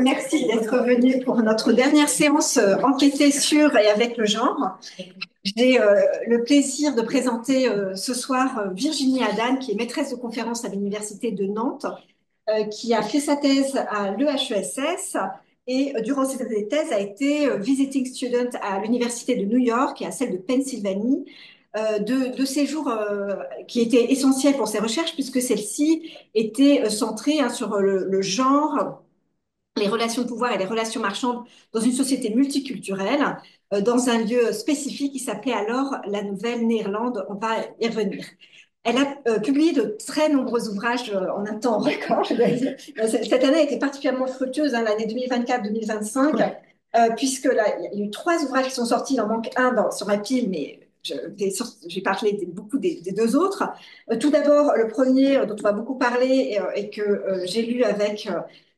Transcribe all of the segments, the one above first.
Merci d'être venu pour notre dernière séance enquêtée sur et avec le genre. J'ai le plaisir de présenter ce soir Virginie Adan, qui est maîtresse de conférence à l'Université de Nantes, qui a fait sa thèse à l'EHESS et durant cette thèse a été visiting student à l'Université de New York et à celle de Pennsylvanie, de séjours qui étaient essentiels pour ses recherches puisque celle-ci était centrée sur le genre, les relations de pouvoir et les relations marchandes dans une société multiculturelle, dans un lieu spécifique qui s'appelait alors la Nouvelle-Néerlande. On va y revenir. Elle a publié de très nombreux ouvrages en un temps record, je dois dire. Cette année a été particulièrement fructueuse, hein, l'année 2024-2025, puisque là, il y a eu 3 ouvrages qui sont sortis. Il en manque un sur ma pile, mais j'ai parlé beaucoup des 2 autres. Tout d'abord, le premier dont on va beaucoup parler et que j'ai lu avec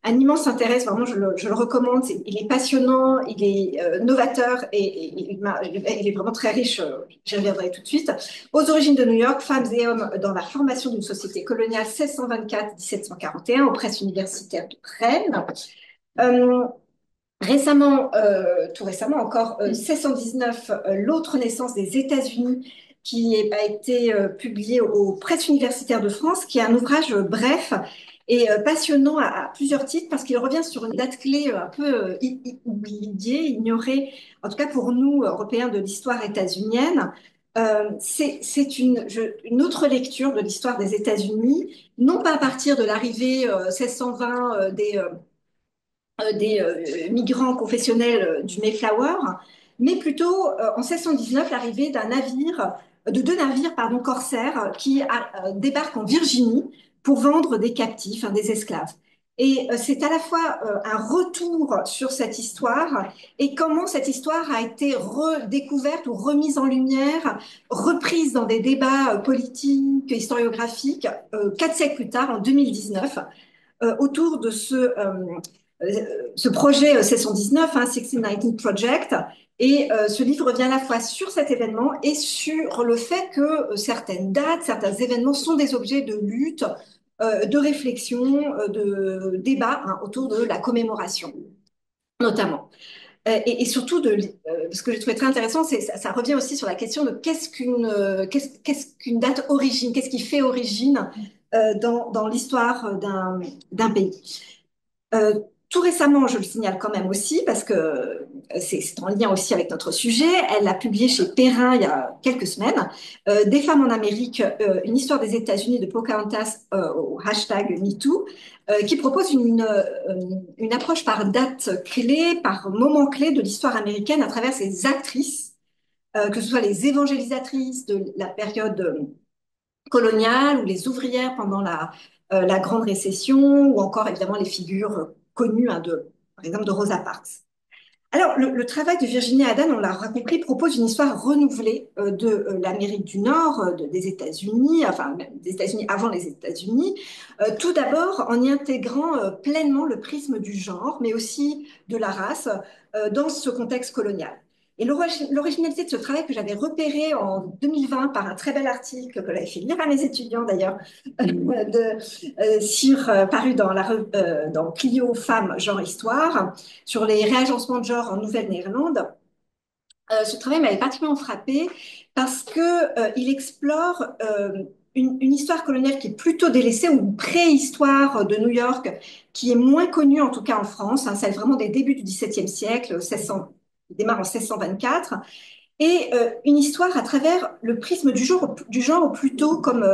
un immense intérêt, vraiment je le recommande. Il est passionnant, il est novateur et il est vraiment très riche. J'y reviendrai tout de suite. Aux origines de New York, femmes et hommes dans la formation d'une société coloniale 1624-1741 aux presses universitaires de Rennes. Euh, tout récemment encore, 1619, l'autre naissance des États-Unis, qui a été publié aux presses universitaires de France, qui est un ouvrage bref et passionnant à plusieurs titres, parce qu'il revient sur une date clé un peu oubliée, ignorée, en tout cas pour nous, Européens, de l'histoire états-unienne. C'est une autre lecture de l'histoire des États-Unis, non pas à partir de l'arrivée 1620 des migrants confessionnels du Mayflower, mais plutôt en 1619 l'arrivée de 2 navires pardon, corsaires qui débarquent en Virginie pour vendre des captifs, hein, des esclaves. Et c'est à la fois un retour sur cette histoire et comment cette histoire a été redécouverte ou remise en lumière, reprise dans des débats politiques, historiographiques, 4 siècles plus tard, en 2019, autour de ce projet 1619, hein, 1619 Project. Et ce livre revient à la fois sur cet événement et sur le fait que certaines dates, certains événements sont des objets de lutte, de réflexion, de débat, hein, autour de la commémoration, notamment. Et surtout, ce que j'ai trouvé très intéressant, c'est ça revient aussi sur la question de qu'est-ce qu'une date origine, qu'est-ce qui fait origine dans l'histoire d'un pays. Euh, Tout récemment, je le signale quand même aussi, parce que c'est en lien aussi avec notre sujet, elle a publié chez Perrin il y a quelques semaines, Des femmes en Amérique, une histoire des États-Unis de Pocahontas au hashtag MeToo, qui propose une approche par date clé, par moment clé de l'histoire américaine à travers ses actrices, que ce soit les évangélisatrices de la période coloniale ou les ouvrières pendant la Grande Récession, ou encore évidemment les figures connues, hein, par exemple de Rosa Parks. Alors, le travail de Virginie Adan, on l'a compris, propose une histoire renouvelée de l'Amérique du Nord, des États-Unis, enfin des États-Unis avant les États-Unis, tout d'abord en y intégrant pleinement le prisme du genre, mais aussi de la race, dans ce contexte colonial. Et l'originalité de ce travail que j'avais repéré en 2020 par un très bel article que j'avais fait lire à mes étudiants d'ailleurs, paru dans Clio Femmes Genre Histoire, sur les réagencements de genre en Nouvelle-Néerlande. Ce travail m'avait particulièrement frappé parce que il explore une histoire coloniale qui est plutôt délaissée, ou une préhistoire de New York qui est moins connue, en tout cas en France, hein, celle vraiment des débuts du XVIIe siècle, 1600, qui démarre en 1624, et une histoire à travers le prisme du genre, ou plutôt comme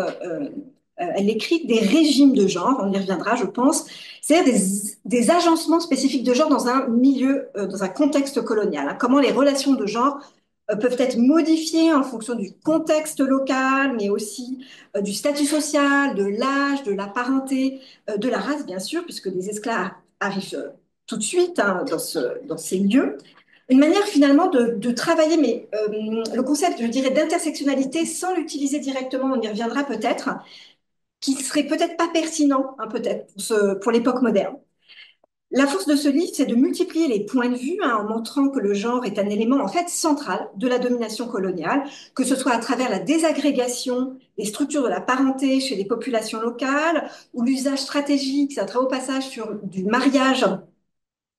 elle écrit, des régimes de genre, on y reviendra, je pense, c'est-à-dire des agencements spécifiques de genre dans un milieu, dans un contexte colonial, hein, comment les relations de genre peuvent être modifiées en fonction du contexte local, mais aussi du statut social, de l'âge, de la parenté, de la race, bien sûr, puisque les esclaves arrivent tout de suite, hein, dans ces lieux. Une manière finalement de travailler, mais le concept, je dirais, d'intersectionnalité sans l'utiliser directement, on y reviendra peut-être, qui serait peut-être pas pertinent, hein, peut-être, pour l'époque moderne. La force de ce livre, c'est de multiplier les points de vue en montrant que le genre est un élément en fait central de la domination coloniale, que ce soit à travers la désagrégation des structures de la parenté chez les populations locales ou l'usage stratégique, c'est un très haut passage sur du mariage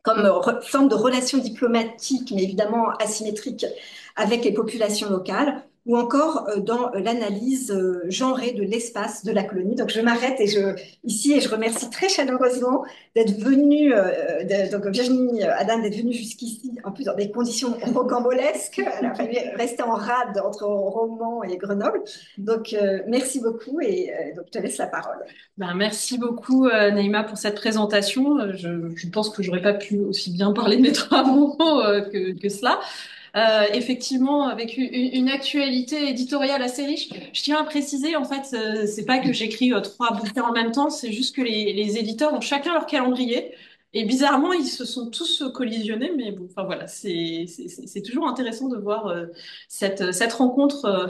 comme forme de relation diplomatique, mais évidemment asymétrique avec les populations locales, ou encore dans l'analyse genrée de l'espace de la colonie. Donc je m'arrête ici et je remercie très chaleureusement d'être venue, donc Virginie Adam d'être venue jusqu'ici, en plus dans des conditions rocambolesques. Elle a fallu rester en rade entre Romans et Grenoble. Donc merci beaucoup et donc je te laisse la parole. Ben, merci beaucoup, Naïma, pour cette présentation. Je pense que j'aurais pas pu aussi bien parler de mes travaux que cela. Effectivement, avec une actualité éditoriale assez riche. Je tiens à préciser, en fait, c'est pas que j'écris trois bouquins en même temps, c'est juste que les éditeurs ont chacun leur calendrier. Et bizarrement, ils se sont tous collisionnés, mais bon, enfin voilà, c'est toujours intéressant de voir cette rencontre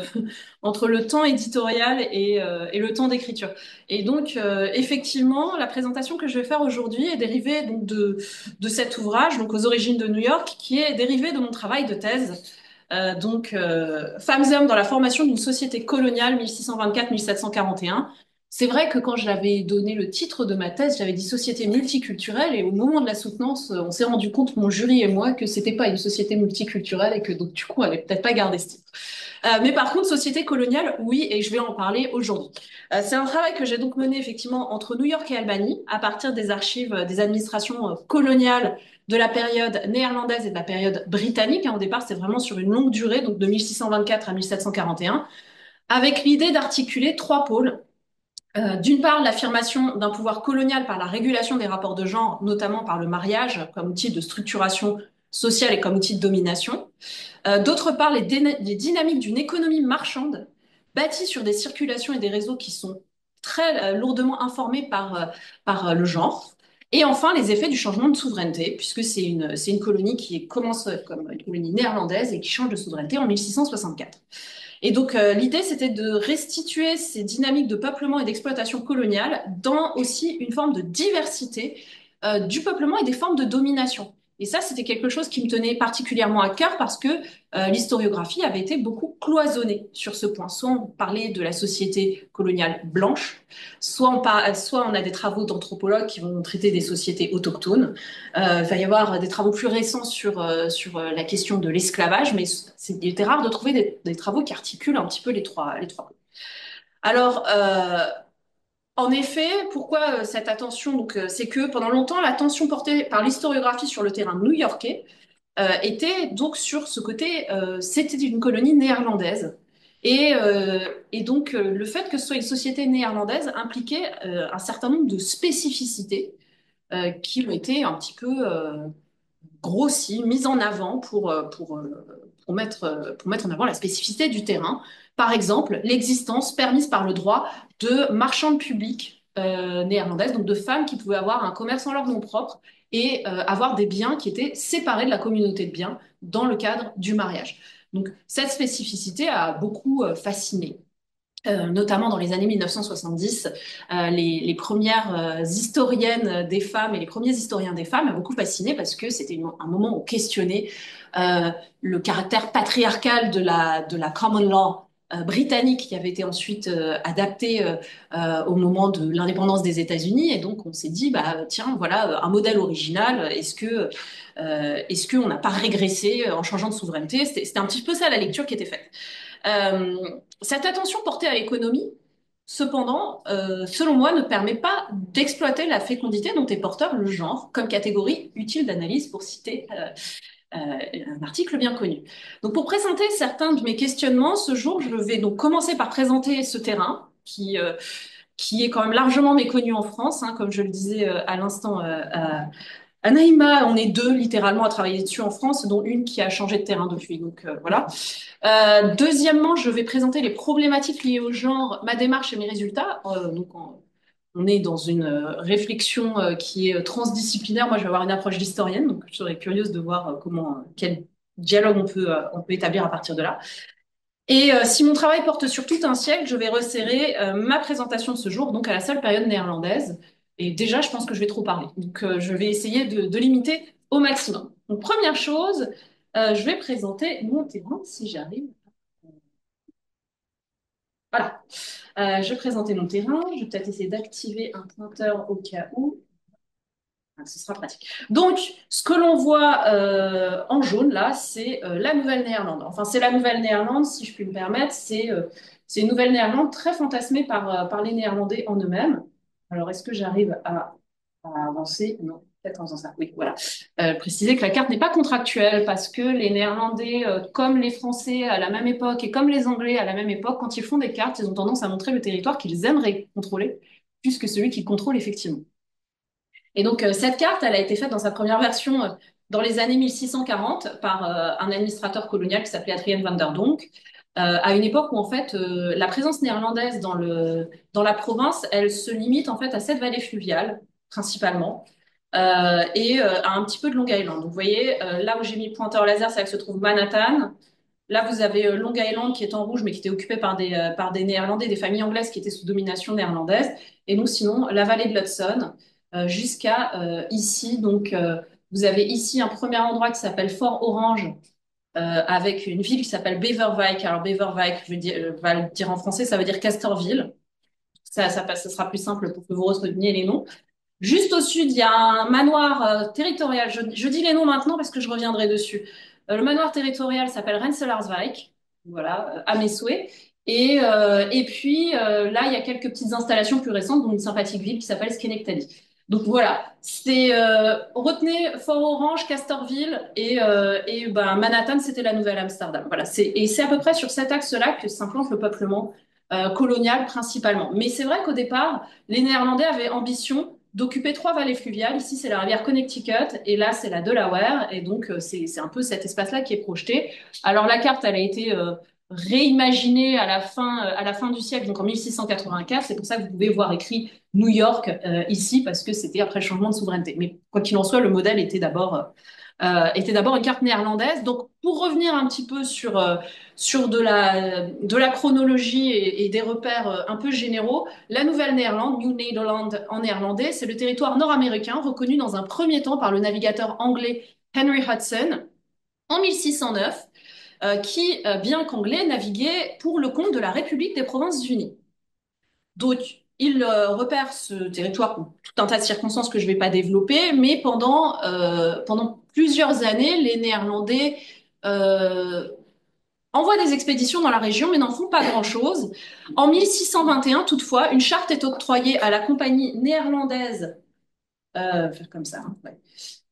entre le temps éditorial et le temps d'écriture. Et donc, effectivement, la présentation que je vais faire aujourd'hui est dérivée donc de cet ouvrage, donc aux origines de New York, qui est dérivé de mon travail de thèse. Femmes et hommes dans la formation d'une société coloniale 1624-1741. C'est vrai que quand j'avais donné le titre de ma thèse, j'avais dit société multiculturelle et au moment de la soutenance, on s'est rendu compte, mon jury et moi, que c'était pas une société multiculturelle et que donc du coup, on avait peut-être pas gardé ce titre. Mais par contre, société coloniale, oui, et je vais en parler aujourd'hui. C'est un travail que j'ai donc mené effectivement entre New York et Albanie, à partir des archives des administrations coloniales de la période néerlandaise et de la période britannique. Au départ, c'est vraiment sur une longue durée, donc de 1624 à 1741, avec l'idée d'articuler trois pôles. D'une part, l'affirmation d'un pouvoir colonial par la régulation des rapports de genre, notamment par le mariage comme outil de structuration sociale et comme outil de domination. D'autre part, les dynamiques d'une économie marchande bâtie sur des circulations et des réseaux qui sont très lourdement informés par le genre. Et enfin, les effets du changement de souveraineté, puisque c'est une colonie qui commence comme une colonie néerlandaise et qui change de souveraineté en 1664. Et donc, l'idée, c'était de restituer ces dynamiques de peuplement et d'exploitation coloniale dans aussi une forme de diversité du peuplement et des formes de domination. Et ça, c'était quelque chose qui me tenait particulièrement à cœur parce que l'historiographie avait été beaucoup cloisonnée sur ce point. Soit on parlait de la société coloniale blanche, soit on a des travaux d'anthropologues qui vont traiter des sociétés autochtones. Il va y avoir des travaux plus récents sur la question de l'esclavage, mais il était rare de trouver des travaux qui articulent un petit peu les trois. Alors, en effet, pourquoi cette attention? Donc, c'est que pendant longtemps, l'attention portée par l'historiographie sur le terrain new-yorkais était donc sur ce côté, c'était une colonie néerlandaise. Et donc, le fait que ce soit une société néerlandaise impliquait un certain nombre de spécificités qui ont été un petit peu grossi, mise en avant pour mettre en avant la spécificité du terrain. Par exemple, l'existence permise par le droit de marchandes publiques néerlandaises, donc de femmes qui pouvaient avoir un commerce en leur nom propre et avoir des biens qui étaient séparés de la communauté de biens dans le cadre du mariage. Donc cette spécificité a beaucoup fasciné notamment dans les années 1970, les premières historiennes des femmes et les premiers historiens des femmes m'ont beaucoup fasciné parce que c'était un moment où questionnait le caractère patriarcal de la common law britannique qui avait été ensuite adapté au moment de l'indépendance des États-Unis. Et donc, on s'est dit, bah, tiens, voilà un modèle original. Est-ce qu'on n'a pas régressé en changeant de souveraineté? C'était un petit peu ça la lecture qui était faite. Cette attention portée à l'économie, cependant, selon moi, ne permet pas d'exploiter la fécondité dont est porteur le genre comme catégorie utile d'analyse, pour citer un article bien connu. Donc, pour présenter certains de mes questionnements, ce jour, je vais donc commencer par présenter ce terrain qui est quand même largement méconnu en France, hein, comme je le disais à l'instant Anaïma, on est deux littéralement à travailler dessus en France, dont une qui a changé de terrain depuis. Donc voilà. Deuxièmement, je vais présenter les problématiques liées au genre, ma démarche et mes résultats. On est dans une réflexion qui est transdisciplinaire. Moi, je vais avoir une approche d'historienne, donc je serais curieuse de voir quel dialogue on peut établir à partir de là. Et si mon travail porte sur tout un siècle, je vais resserrer ma présentation de ce jour, donc à la seule période néerlandaise. Et déjà, je pense que je vais trop parler. Donc, je vais essayer de limiter au maximum. Donc, première chose, je vais présenter mon terrain si j'arrive. Voilà. Je vais présenter mon terrain. Je vais peut-être essayer d'activer un pointeur au cas où. Ah, ce sera pratique. Donc, ce que l'on voit en jaune là, c'est la Nouvelle-Néerlande. Enfin, c'est la Nouvelle-Néerlande, si je puis me permettre. C'est une Nouvelle-Néerlande très fantasmée par les Néerlandais en eux-mêmes. Alors, est-ce que j'arrive à avancer? Non, peut-être en faisant ça. Oui, voilà. Préciser que la carte n'est pas contractuelle parce que les Néerlandais, comme les Français à la même époque et comme les Anglais à la même époque, quand ils font des cartes, ils ont tendance à montrer le territoire qu'ils aimeraient contrôler, plus que celui qu'ils contrôlent effectivement. Et donc, cette carte, elle a été faite dans sa première version dans les années 1640 par un administrateur colonial qui s'appelait Adrien van der Donck, à une époque où, en fait, la présence néerlandaise dans la province, elle se limite, en fait, à cette vallée fluviale, principalement, et à un petit peu de Long Island. Donc, vous voyez, là où j'ai mis le pointeur laser, c'est là que se trouve Manhattan. Là, vous avez Long Island qui est en rouge, mais qui était occupé par des Néerlandais, des familles anglaises qui étaient sous domination néerlandaise. Et nous, sinon, la vallée de l'Hudson, jusqu'à ici. Donc, vous avez ici un premier endroit qui s'appelle Fort Orange, avec une ville qui s'appelle Beverwijk. Alors, Beverwijk, je vais le dire en français, ça veut dire Castorville. Ça sera plus simple pour que vous reteniez les noms. Juste au sud, il y a un manoir territorial. Je dis les noms maintenant parce que je reviendrai dessus. Le manoir territorial s'appelle Rensselaerswijk, voilà, à mes souhaits. Et puis là, il y a quelques petites installations plus récentes, dont une sympathique ville qui s'appelle Schenectady. Donc voilà, c'est retenez Fort Orange, Castorville et ben, Manhattan, c'était la Nouvelle Amsterdam. Voilà, et c'est à peu près sur cet axe-là que s'implante le peuplement colonial principalement. Mais c'est vrai qu'au départ, les Néerlandais avaient ambition d'occuper trois vallées fluviales. Ici, c'est la rivière Connecticut et là, c'est la Delaware. Et donc, c'est un peu cet espace-là qui est projeté. Alors, la carte, elle a été réimaginée à la fin du siècle, donc en 1684. C'est pour ça que vous pouvez voir écrit New York ici, parce que c'était après le changement de souveraineté. Mais quoi qu'il en soit, le modèle était d'abord une carte néerlandaise. Donc, pour revenir un petit peu sur de la chronologie et des repères un peu généraux, la Nouvelle-Néerlande, New Nederland en néerlandais, c'est le territoire nord-américain reconnu dans un premier temps par le navigateur anglais Henry Hudson en 1609, qui, bien qu'anglais, naviguait pour le compte de la République des Provinces-Unies. Donc, il repère ce territoire pour tout un tas de circonstances que je ne vais pas développer, mais pendant plusieurs années, les Néerlandais envoient des expéditions dans la région, mais n'en font pas grand-chose. En 1621, toutefois, une charte est octroyée à la compagnie néerlandaise, faire comme ça, hein, ouais.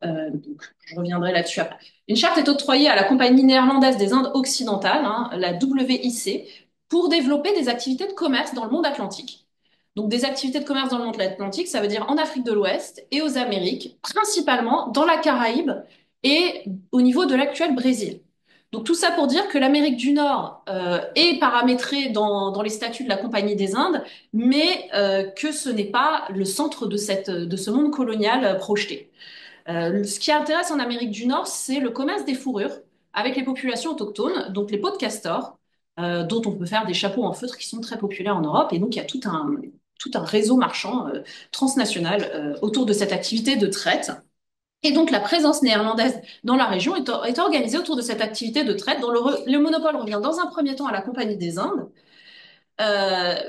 Donc, je reviendrai là-dessus après. Une charte est octroyée à la Compagnie néerlandaise des Indes occidentales, hein, la WIC, pour développer des activités de commerce dans le monde atlantique. Donc, des activités de commerce dans le monde atlantique, ça veut dire en Afrique de l'Ouest et aux Amériques, principalement dans la Caraïbe et au niveau de l'actuel Brésil. Donc, tout ça pour dire que l'Amérique du Nord est paramétrée dans les statuts de la Compagnie des Indes, mais que ce n'est pas le centre de ce monde colonial projeté. Ce qui intéresse en Amérique du Nord, c'est le commerce des fourrures avec les populations autochtones, donc les peaux de castor, dont on peut faire des chapeaux en feutre qui sont très populaires en Europe. Et donc, il y a tout un réseau marchand transnational autour de cette activité de traite. Et donc, la présence néerlandaise dans la région est organisée autour de cette activité de traite, dont le monopole revient dans un premier temps à la Compagnie des Indes,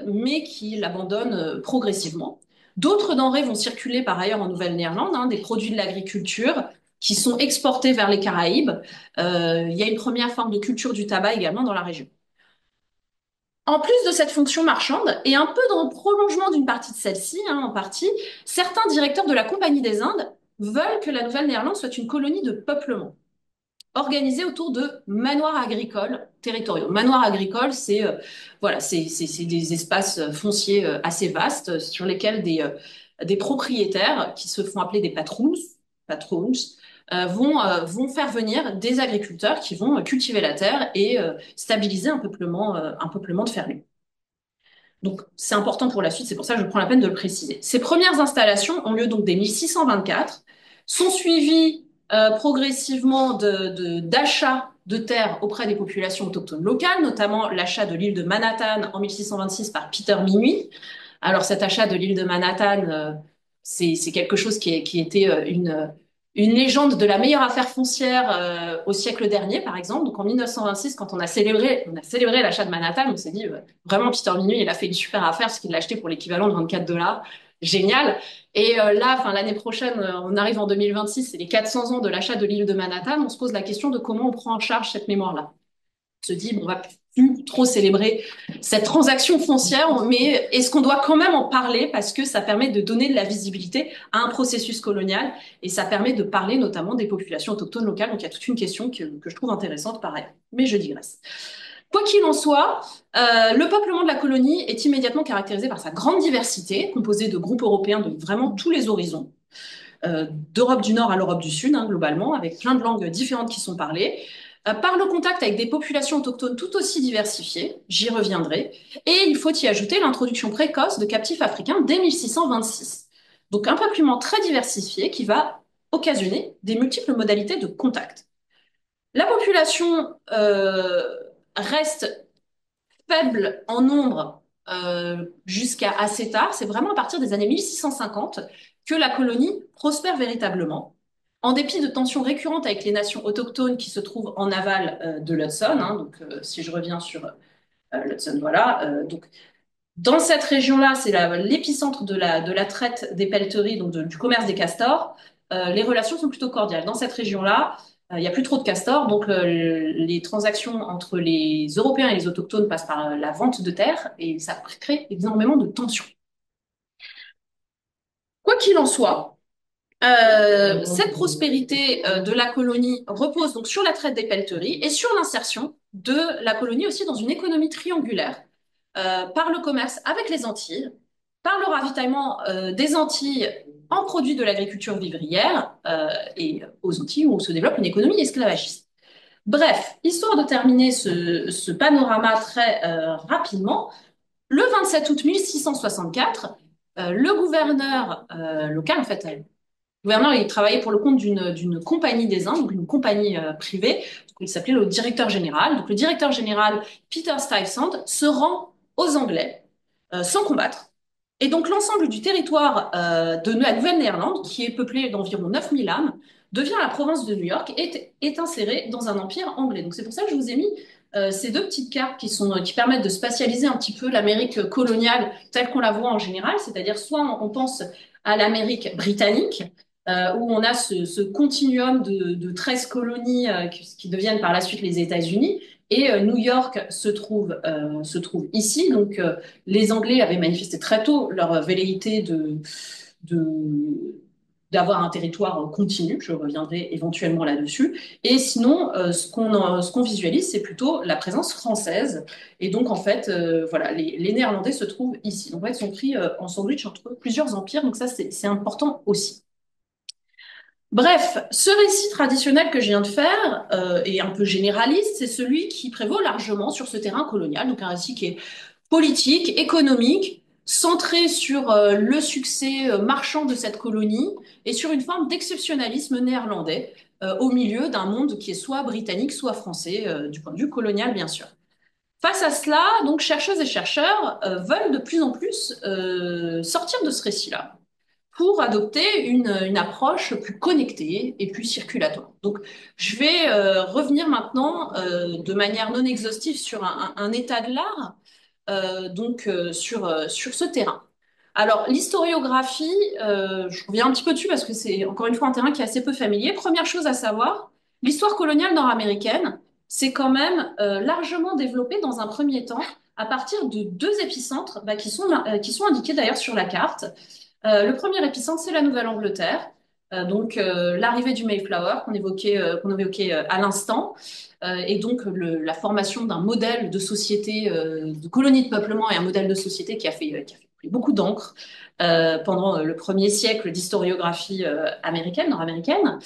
mais qui l'abandonne progressivement. D'autres denrées vont circuler par ailleurs en Nouvelle-Néerlande, hein, des produits de l'agriculture qui sont exportés vers les Caraïbes. Il y a une première forme de culture du tabac également dans la région. En plus de cette fonction marchande, et un peu dans le prolongement d'une partie de celle-ci, hein, en partie, certains directeurs de la Compagnie des Indes veulent que la Nouvelle-Néerlande soit une colonie de peuplement organisé autour de manoirs agricoles territoriaux. Manoirs agricoles, c'est voilà, c'est des espaces fonciers assez vastes sur lesquels des propriétaires qui se font appeler des patroons vont faire venir des agriculteurs qui vont cultiver la terre et stabiliser un peuplement de fermiers. Donc, c'est important pour la suite, c'est pour ça que je prends la peine de le préciser. Ces premières installations ont lieu donc dès 1624, sont suivies progressivement d'achats de terres auprès des populations autochtones locales, notamment l'achat de l'île de Manhattan en 1626 par Peter Minuit. Alors, cet achat de l'île de Manhattan, c'est quelque chose qui était une légende de la meilleure affaire foncière au siècle dernier, par exemple. Donc en 1926, quand on a célébré l'achat de Manhattan, on s'est dit vraiment Peter Minuit, il a fait une super affaire parce qu'il l'a acheté pour l'équivalent de 24 dollars. Génial. Et là, enfin l'année prochaine, on arrive en 2026, c'est les 400 ans de l'achat de l'île de Manhattan. On se pose la question de comment on prend en charge cette mémoire-là. On se dit, bon, on va plus trop célébrer cette transaction foncière, mais est-ce qu'on doit quand même en parler parce que ça permet de donner de la visibilité à un processus colonial et ça permet de parler notamment des populations autochtones locales. Donc il y a toute une question que je trouve intéressante pareil. Mais je digresse. Quoi qu'il en soit, le peuplement de la colonie est immédiatement caractérisé par sa grande diversité, composée de groupes européens de vraiment tous les horizons, d'Europe du Nord à l'Europe du Sud, hein, globalement, avec plein de langues différentes qui sont parlées, par le contact avec des populations autochtones tout aussi diversifiées, j'y reviendrai, et il faut y ajouter l'introduction précoce de captifs africains dès 1626. Donc un peuplement très diversifié qui va occasionner des multiples modalités de contact. La population reste faible en nombre jusqu'à assez tard. C'est vraiment à partir des années 1650 que la colonie prospère véritablement, en dépit de tensions récurrentes avec les nations autochtones qui se trouvent en aval de l'Hudson. Hein, donc, si je reviens sur l'Hudson, voilà. Donc, dans cette région-là, c'est l'épicentre de la traite des pelleteries, donc du commerce des castors. Les relations sont plutôt cordiales. Dans cette région-là, il n'y a plus trop de castors, donc les transactions entre les Européens et les autochtones passent par la vente de terres et ça crée énormément de tensions. Quoi qu'il en soit, cette prospérité de la colonie repose donc sur la traite des pelleteries et sur l'insertion de la colonie aussi dans une économie triangulaire par le commerce avec les Antilles, par le ravitaillement des Antilles en produits de l'agriculture vivrière et aux Antilles où se développe une économie esclavagiste. Bref, histoire de terminer ce panorama très rapidement, le 27 août 1664, le gouverneur local, en fait, le gouverneur, il travaillait pour le compte d'une compagnie des Indes, donc une compagnie privée, donc il s'appelait le directeur général. Donc le directeur général, Peter Stuyvesant, se rend aux Anglais sans combattre. Et donc l'ensemble du territoire de la Nouvelle-Néerlande, qui est peuplé d'environ 9000 âmes, devient la province de New York et est inséré dans un empire anglais. Donc c'est pour ça que je vous ai mis ces deux petites cartes qui permettent de spatialiser un petit peu l'Amérique coloniale telle qu'on la voit en général, c'est-à-dire soit on pense à l'Amérique britannique, où on a ce continuum de 13 colonies qui deviennent par la suite les États-Unis, et New York se trouve ici. Donc, les Anglais avaient manifesté très tôt leur velléité de, d'avoir un territoire continu. Je reviendrai éventuellement là-dessus. Et sinon, ce qu'on visualise, c'est plutôt la présence française. Et donc, en fait, voilà, les Néerlandais se trouvent ici. Donc, en fait, ils sont pris en sandwich entre plusieurs empires. Donc, ça, c'est important aussi. Bref, ce récit traditionnel que je viens de faire est un peu généraliste, c'est celui qui prévaut largement sur ce terrain colonial, donc un récit qui est politique, économique, centré sur le succès marchand de cette colonie et sur une forme d'exceptionnalisme néerlandais au milieu d'un monde qui est soit britannique, soit français, du point de vue colonial, bien sûr. Face à cela, donc chercheuses et chercheurs veulent de plus en plus sortir de ce récit-là pour adopter une approche plus connectée et plus circulatoire. Donc, je vais revenir maintenant de manière non exhaustive sur un état de l'art, sur ce terrain. Alors, l'historiographie, je reviens un petit peu dessus parce que c'est encore une fois un terrain qui est assez peu familier. Première chose à savoir, l'histoire coloniale nord-américaine, c'est quand même largement développé dans un premier temps à partir de deux épicentres qui sont indiqués d'ailleurs sur la carte. Le premier épicentre, c'est la Nouvelle-Angleterre, l'arrivée du Mayflower qu'on évoquait à l'instant, et donc la formation d'un modèle de société, de colonie de peuplement et un modèle de société qui a fait couler beaucoup d'encre pendant le premier siècle d'historiographie américaine, nord-américaine.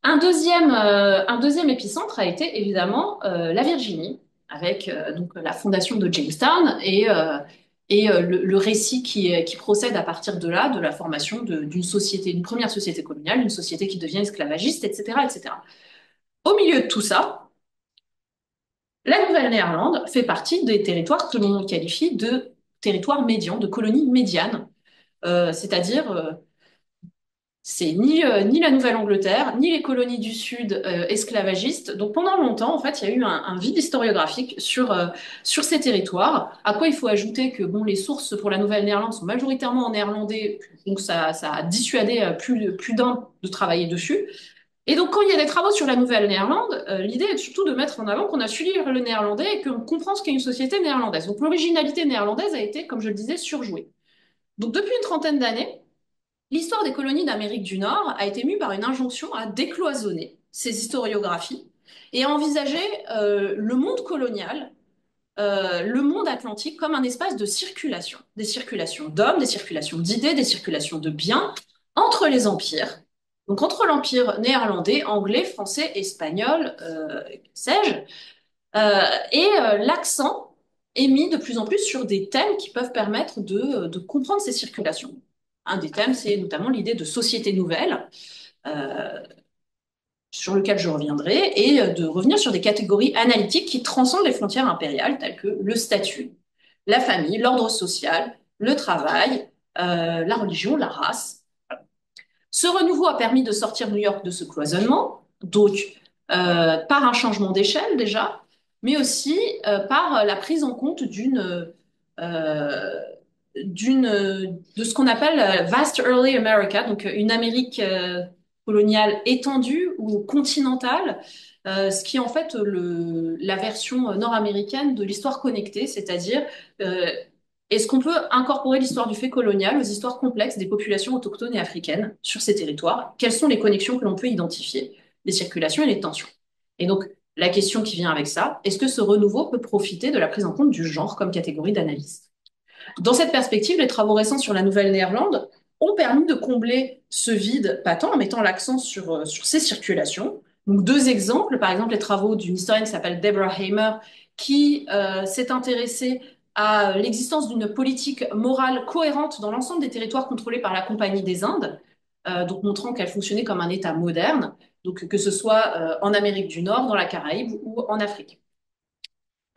Un deuxième épicentre a été évidemment la Virginie, avec donc la fondation de Jamestown et le récit qui procède à partir de là, de la formation d'une société, d'une première société coloniale, d'une société qui devient esclavagiste, etc., etc. Au milieu de tout ça, la Nouvelle-Néerlande fait partie des territoires que l'on qualifie de territoires médians, de colonies médianes, c'est-à-dire C'est ni la Nouvelle-Angleterre, ni les colonies du Sud esclavagistes. Donc pendant longtemps, en fait, il y a eu un vide historiographique sur ces territoires. À quoi il faut ajouter que bon, les sources pour la Nouvelle-Néerlande sont majoritairement en néerlandais, donc ça a dissuadé plus d'un de travailler dessus. Et donc quand il y a des travaux sur la Nouvelle-Néerlande, l'idée est surtout de mettre en avant qu'on a su lire le néerlandais et qu'on comprend ce qu'est une société néerlandaise. Donc l'originalité néerlandaise a été, comme je le disais, surjouée. Donc depuis une trentaine d'années, l'histoire des colonies d'Amérique du Nord a été mue par une injonction à décloisonner ces historiographies et à envisager le monde colonial, le monde atlantique comme un espace de circulation, des circulations d'hommes, des circulations d'idées, des circulations de biens entre les empires. Donc entre l'empire néerlandais, anglais, français, espagnol, sais-je, l'accent est mis de plus en plus sur des thèmes qui peuvent permettre de comprendre ces circulations. Un des thèmes, c'est notamment l'idée de société nouvelle, euh, sur lequel je reviendrai, et de revenir sur des catégories analytiques qui transcendent les frontières impériales, telles que le statut, la famille, l'ordre social, le travail, la religion, la race. Ce renouveau a permis de sortir New York de ce cloisonnement, donc par un changement d'échelle déjà, mais aussi par la prise en compte euh, de ce qu'on appelle Vast Early America, donc une Amérique coloniale étendue ou continentale, ce qui est en fait la version nord-américaine de l'histoire connectée, c'est-à-dire euh, est-ce qu'on peut incorporer l'histoire du fait colonial aux histoires complexes des populations autochtones et africaines sur ces territoires? Quelles sont les connexions que l'on peut identifier, les circulations et les tensions? Et donc, la question qui vient avec ça, est-ce que ce renouveau peut profiter de la prise en compte du genre comme catégorie d'analyse? Dans cette perspective, les travaux récents sur la Nouvelle-Néerlande ont permis de combler ce vide patent en mettant l'accent sur ces circulations. Donc, deux exemples, par exemple les travaux d'une historienne qui s'appelle Deborah Hamer, qui s'est intéressée à l'existence d'une politique morale cohérente dans l'ensemble des territoires contrôlés par la Compagnie des Indes, donc montrant qu'elle fonctionnait comme un État moderne, donc que ce soit en Amérique du Nord, dans la Caraïbe ou en Afrique.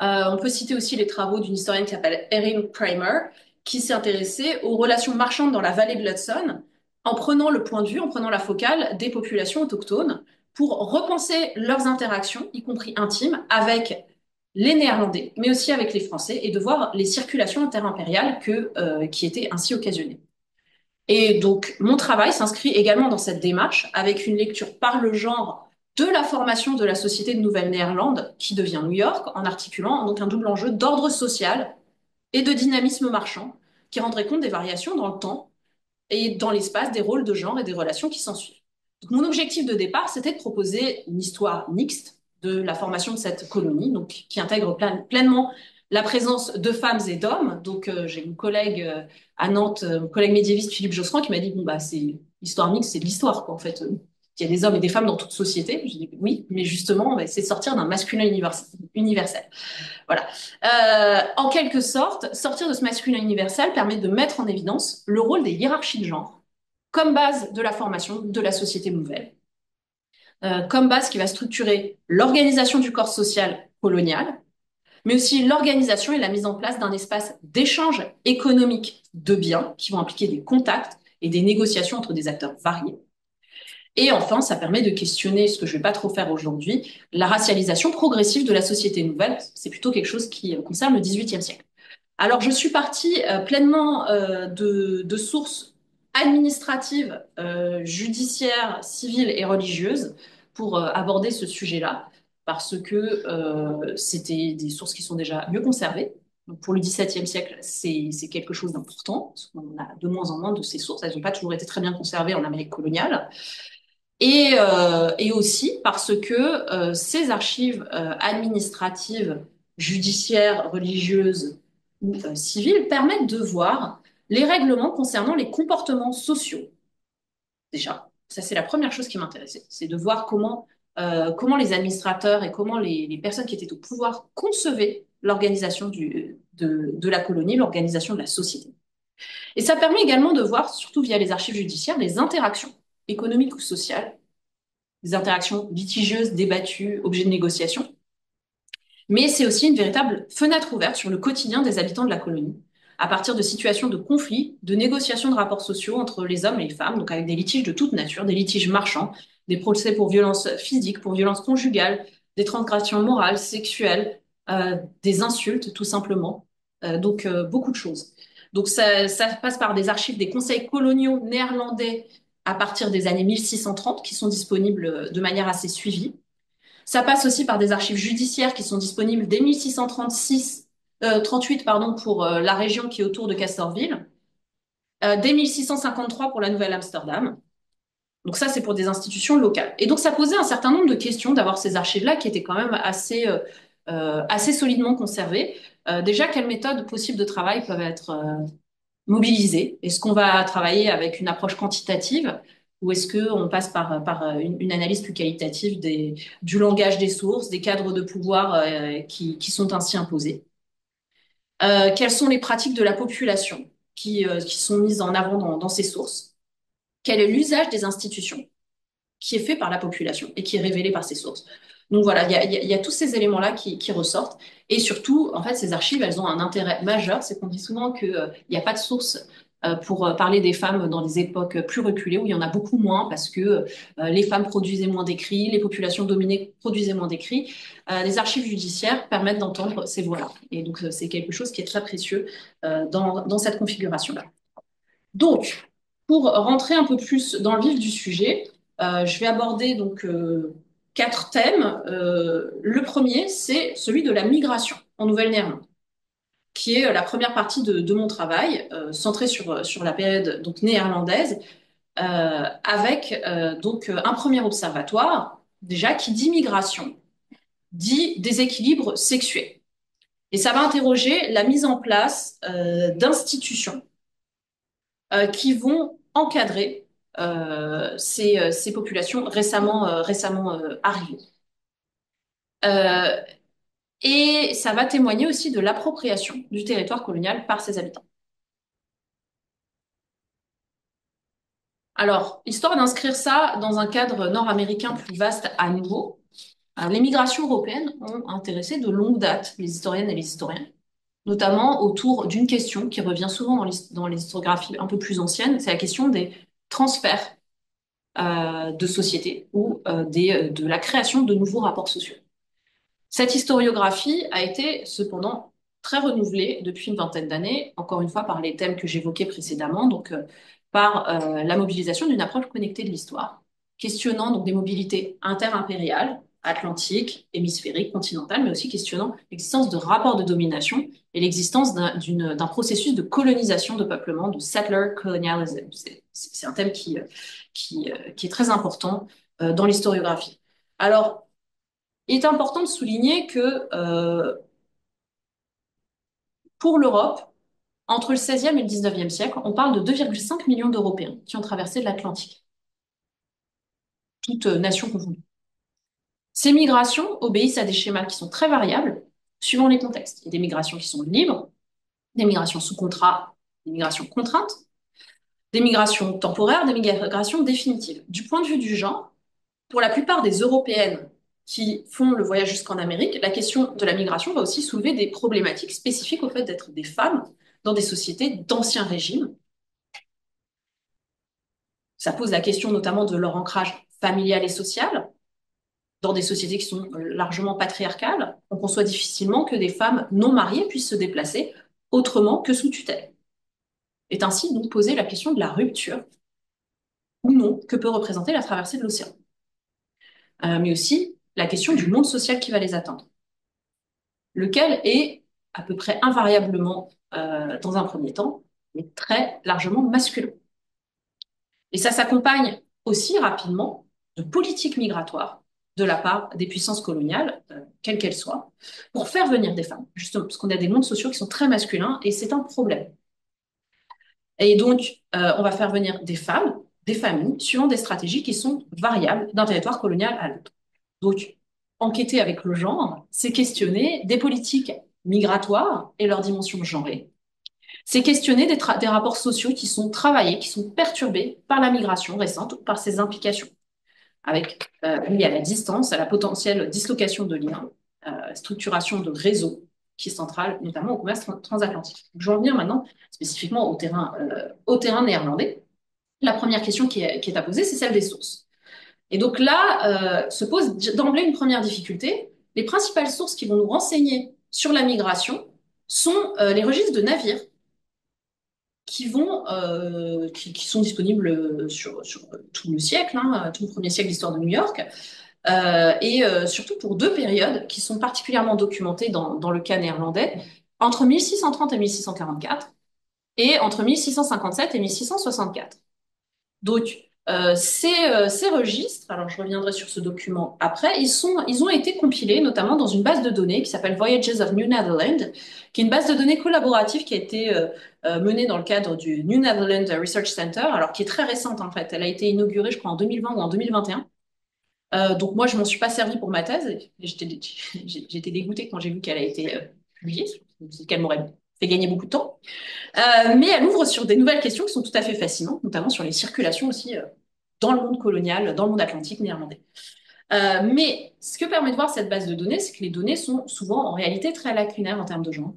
On peut citer aussi les travaux d'une historienne qui s'appelle Erin Kramer, qui s'est intéressée aux relations marchandes dans la vallée de l'Hudson, en prenant le point de vue, en prenant la focale des populations autochtones, pour repenser leurs interactions, y compris intimes, avec les Néerlandais, mais aussi avec les Français, et de voir les circulations interimpériales qui étaient ainsi occasionnées. Et donc, mon travail s'inscrit également dans cette démarche avec une lecture par le genre de la formation de la société de Nouvelle-Néerlande qui devient New York en articulant donc un double enjeu d'ordre social et de dynamisme marchand qui rendrait compte des variations dans le temps et dans l'espace des rôles de genre et des relations qui s'ensuivent. Donc, mon objectif de départ, c'était de proposer une histoire mixte de la formation de cette colonie, donc qui intègre pleinement la présence de femmes et d'hommes. Donc, j'ai mon collègue à Nantes, mon collègue médiéviste Philippe Josserand, qui m'a dit bon bah c'est l'histoire mixte, c'est de l'histoire quoi en fait. Il y a des hommes et des femmes dans toute société. J'ai dit oui, mais justement, c'est de sortir d'un masculin universel. Voilà. En quelque sorte, sortir de ce masculin universel permet de mettre en évidence le rôle des hiérarchies de genre comme base de la formation de la société nouvelle, comme base qui va structurer l'organisation du corps social colonial, mais aussi l'organisation et la mise en place d'un espace d'échange économique de biens qui vont impliquer des contacts et des négociations entre des acteurs variés. Et enfin, ça permet de questionner, ce que je ne vais pas trop faire aujourd'hui, la racialisation progressive de la société nouvelle. C'est plutôt quelque chose qui concerne le XVIIIe siècle. Alors, je suis partie pleinement de sources administratives, judiciaires, civiles et religieuses pour aborder ce sujet-là, parce que c'était des sources qui sont déjà mieux conservées. Donc, pour le XVIIe siècle, c'est quelque chose d'important, parce qu'on a de moins en moins de ces sources. Elles n'ont pas toujours été très bien conservées en Amérique coloniale. Et aussi parce que ces archives administratives, judiciaires, religieuses ou civiles permettent de voir les règlements concernant les comportements sociaux. Déjà, ça c'est la première chose qui m'intéressait, c'est de voir comment les administrateurs et comment les personnes qui étaient au pouvoir concevaient l'organisation de la colonie, l'organisation de la société. Et ça permet également de voir, surtout via les archives judiciaires, les interactions économiques ou sociales, des interactions litigieuses, débattues, objets de négociation. Mais c'est aussi une véritable fenêtre ouverte sur le quotidien des habitants de la colonie, à partir de situations de conflit, de négociations de rapports sociaux entre les hommes et les femmes, donc avec des litiges de toute nature, des litiges marchands, des procès pour violences physiques, pour violences conjugales, des transgressions morales, sexuelles, des insultes, tout simplement. Beaucoup de choses. Donc, ça passe par des archives des conseils coloniaux néerlandais à partir des années 1630, qui sont disponibles de manière assez suivie. Ça passe aussi par des archives judiciaires qui sont disponibles dès 1638 pardon, pour la région qui est autour de Castorville, dès 1653 pour la Nouvelle-Amsterdam. Donc ça, c'est pour des institutions locales. Et donc ça posait un certain nombre de questions d'avoir ces archives-là qui étaient quand même assez solidement conservées. Déjà, quelles méthodes possibles de travail peuvent être mobilisées? Est-ce qu'on va travailler avec une approche quantitative ou est-ce qu'on passe par une analyse plus qualitative du langage des sources, des cadres de pouvoir qui sont ainsi imposés? Quelles sont les pratiques de la population qui sont mises en avant dans ces sources? Quel est l'usage des institutions qui est fait par la population et qui est révélé par ces sources? Donc voilà, il y a tous ces éléments-là qui ressortent. Et surtout, en fait, ces archives, elles ont un intérêt majeur. C'est qu'on dit souvent qu'il n'y a pas de source pour parler des femmes dans des époques plus reculées, où il y en a beaucoup moins, parce que les femmes produisaient moins d'écrits, les populations dominées produisaient moins d'écrits. Les archives judiciaires permettent d'entendre ces voix-là. Et donc, c'est quelque chose qui est très précieux dans cette configuration-là. Donc, pour rentrer un peu plus dans le vif du sujet, je vais aborder donc 4 thèmes. Le premier, c'est celui de la migration en Nouvelle-Néerlande, qui est la première partie de mon travail, centrée sur la période donc néerlandaise, avec donc un premier observatoire, déjà, qui dit migration, dit déséquilibre sexuel. Et ça va interroger la mise en place d'institutions qui vont encadrer ces populations récemment arrivées. Euh, et ça va témoigner aussi de l'appropriation du territoire colonial par ses habitants. Alors, histoire d'inscrire ça dans un cadre nord-américain plus vaste à nouveau, les migrations européennes ont intéressé de longue date les historiennes et les historiens, notamment autour d'une question qui revient souvent dans les historiographies un peu plus anciennes, c'est la question des transferts de société ou de la création de nouveaux rapports sociaux. Cette historiographie a été cependant très renouvelée depuis une vingtaine d'années, encore une fois par les thèmes que j'évoquais précédemment, donc par la mobilisation d'une approche connectée de l'histoire, questionnant donc des mobilités interimpériales, atlantiques, hémisphériques, continentales, mais aussi questionnant l'existence de rapports de domination et l'existence d'un processus de colonisation de peuplement, de settler colonialism. C'est un thème qui est très important dans l'historiographie. Alors, il est important de souligner que pour l'Europe, entre le XVIe et le XIXe siècle, on parle de 2,5 millions d'Européens qui ont traversé l'Atlantique, toutes nations confondues. Ces migrations obéissent à des schémas qui sont très variables suivant les contextes. Il y a des migrations qui sont libres, des migrations sous contrat, des migrations contraintes, des migrations temporaires, des migrations définitives. Du point de vue du genre, pour la plupart des Européennes qui font le voyage jusqu'en Amérique, la question de la migration va aussi soulever des problématiques spécifiques au fait d'être des femmes dans des sociétés d'ancien régime. Ça pose la question notamment de leur ancrage familial et social dans des sociétés qui sont largement patriarcales. On conçoit difficilement que des femmes non mariées puissent se déplacer autrement que sous tutelle. Est ainsi donc posée la question de la rupture ou non que peut représenter la traversée de l'océan. Mais aussi la question du monde social qui va les attendre, lequel est à peu près invariablement, dans un premier temps, mais très largement masculin. Et ça s'accompagne aussi rapidement de politiques migratoires de la part des puissances coloniales, quelles qu'elles soient, pour faire venir des femmes, justement, parce qu'on a des mondes sociaux qui sont très masculins, et c'est un problème. Et donc, on va faire venir des femmes, des familles, suivant des stratégies qui sont variables d'un territoire colonial à l'autre. Donc, enquêter avec le genre, c'est questionner des politiques migratoires et leur dimension genrée. C'est questionner des rapports sociaux qui sont travaillés, qui sont perturbés par la migration récente ou par ses implications, avec liées à la distance, à la potentielle dislocation de liens, structuration de réseaux, qui est centrale notamment au commerce transatlantique. Je vais en venir maintenant spécifiquement au terrain néerlandais. La première question qui est à poser, c'est celle des sources. Et donc là, se pose d'emblée une première difficulté. Les principales sources qui vont nous renseigner sur la migration sont les registres de navires qui sont disponibles sur tout le siècle, hein, tout le premier siècle d'histoire de New York, surtout pour deux périodes qui sont particulièrement documentées dans le cas néerlandais, entre 1630 et 1644 et entre 1657 et 1664. Donc, ces registres, alors je reviendrai sur ce document après, ils ont été compilés notamment dans une base de données qui s'appelle Voyages of New Netherland, qui est une base de données collaborative qui a été menée dans le cadre du New Netherland Research Center, alors qui est très récente en fait. Elle a été inaugurée, je crois, en 2020 ou en 2021. Donc moi, je m'en suis pas servi pour ma thèse. Et j'étais dégoûtée quand j'ai vu qu'elle a été publiée, qu'elle m'aurait fait gagner beaucoup de temps. Mais elle ouvre sur des nouvelles questions qui sont tout à fait fascinantes, notamment sur les circulations aussi dans le monde colonial, dans le monde atlantique néerlandais. Mais ce que permet de voir cette base de données, c'est que les données sont souvent en réalité très lacunaires en termes de genre,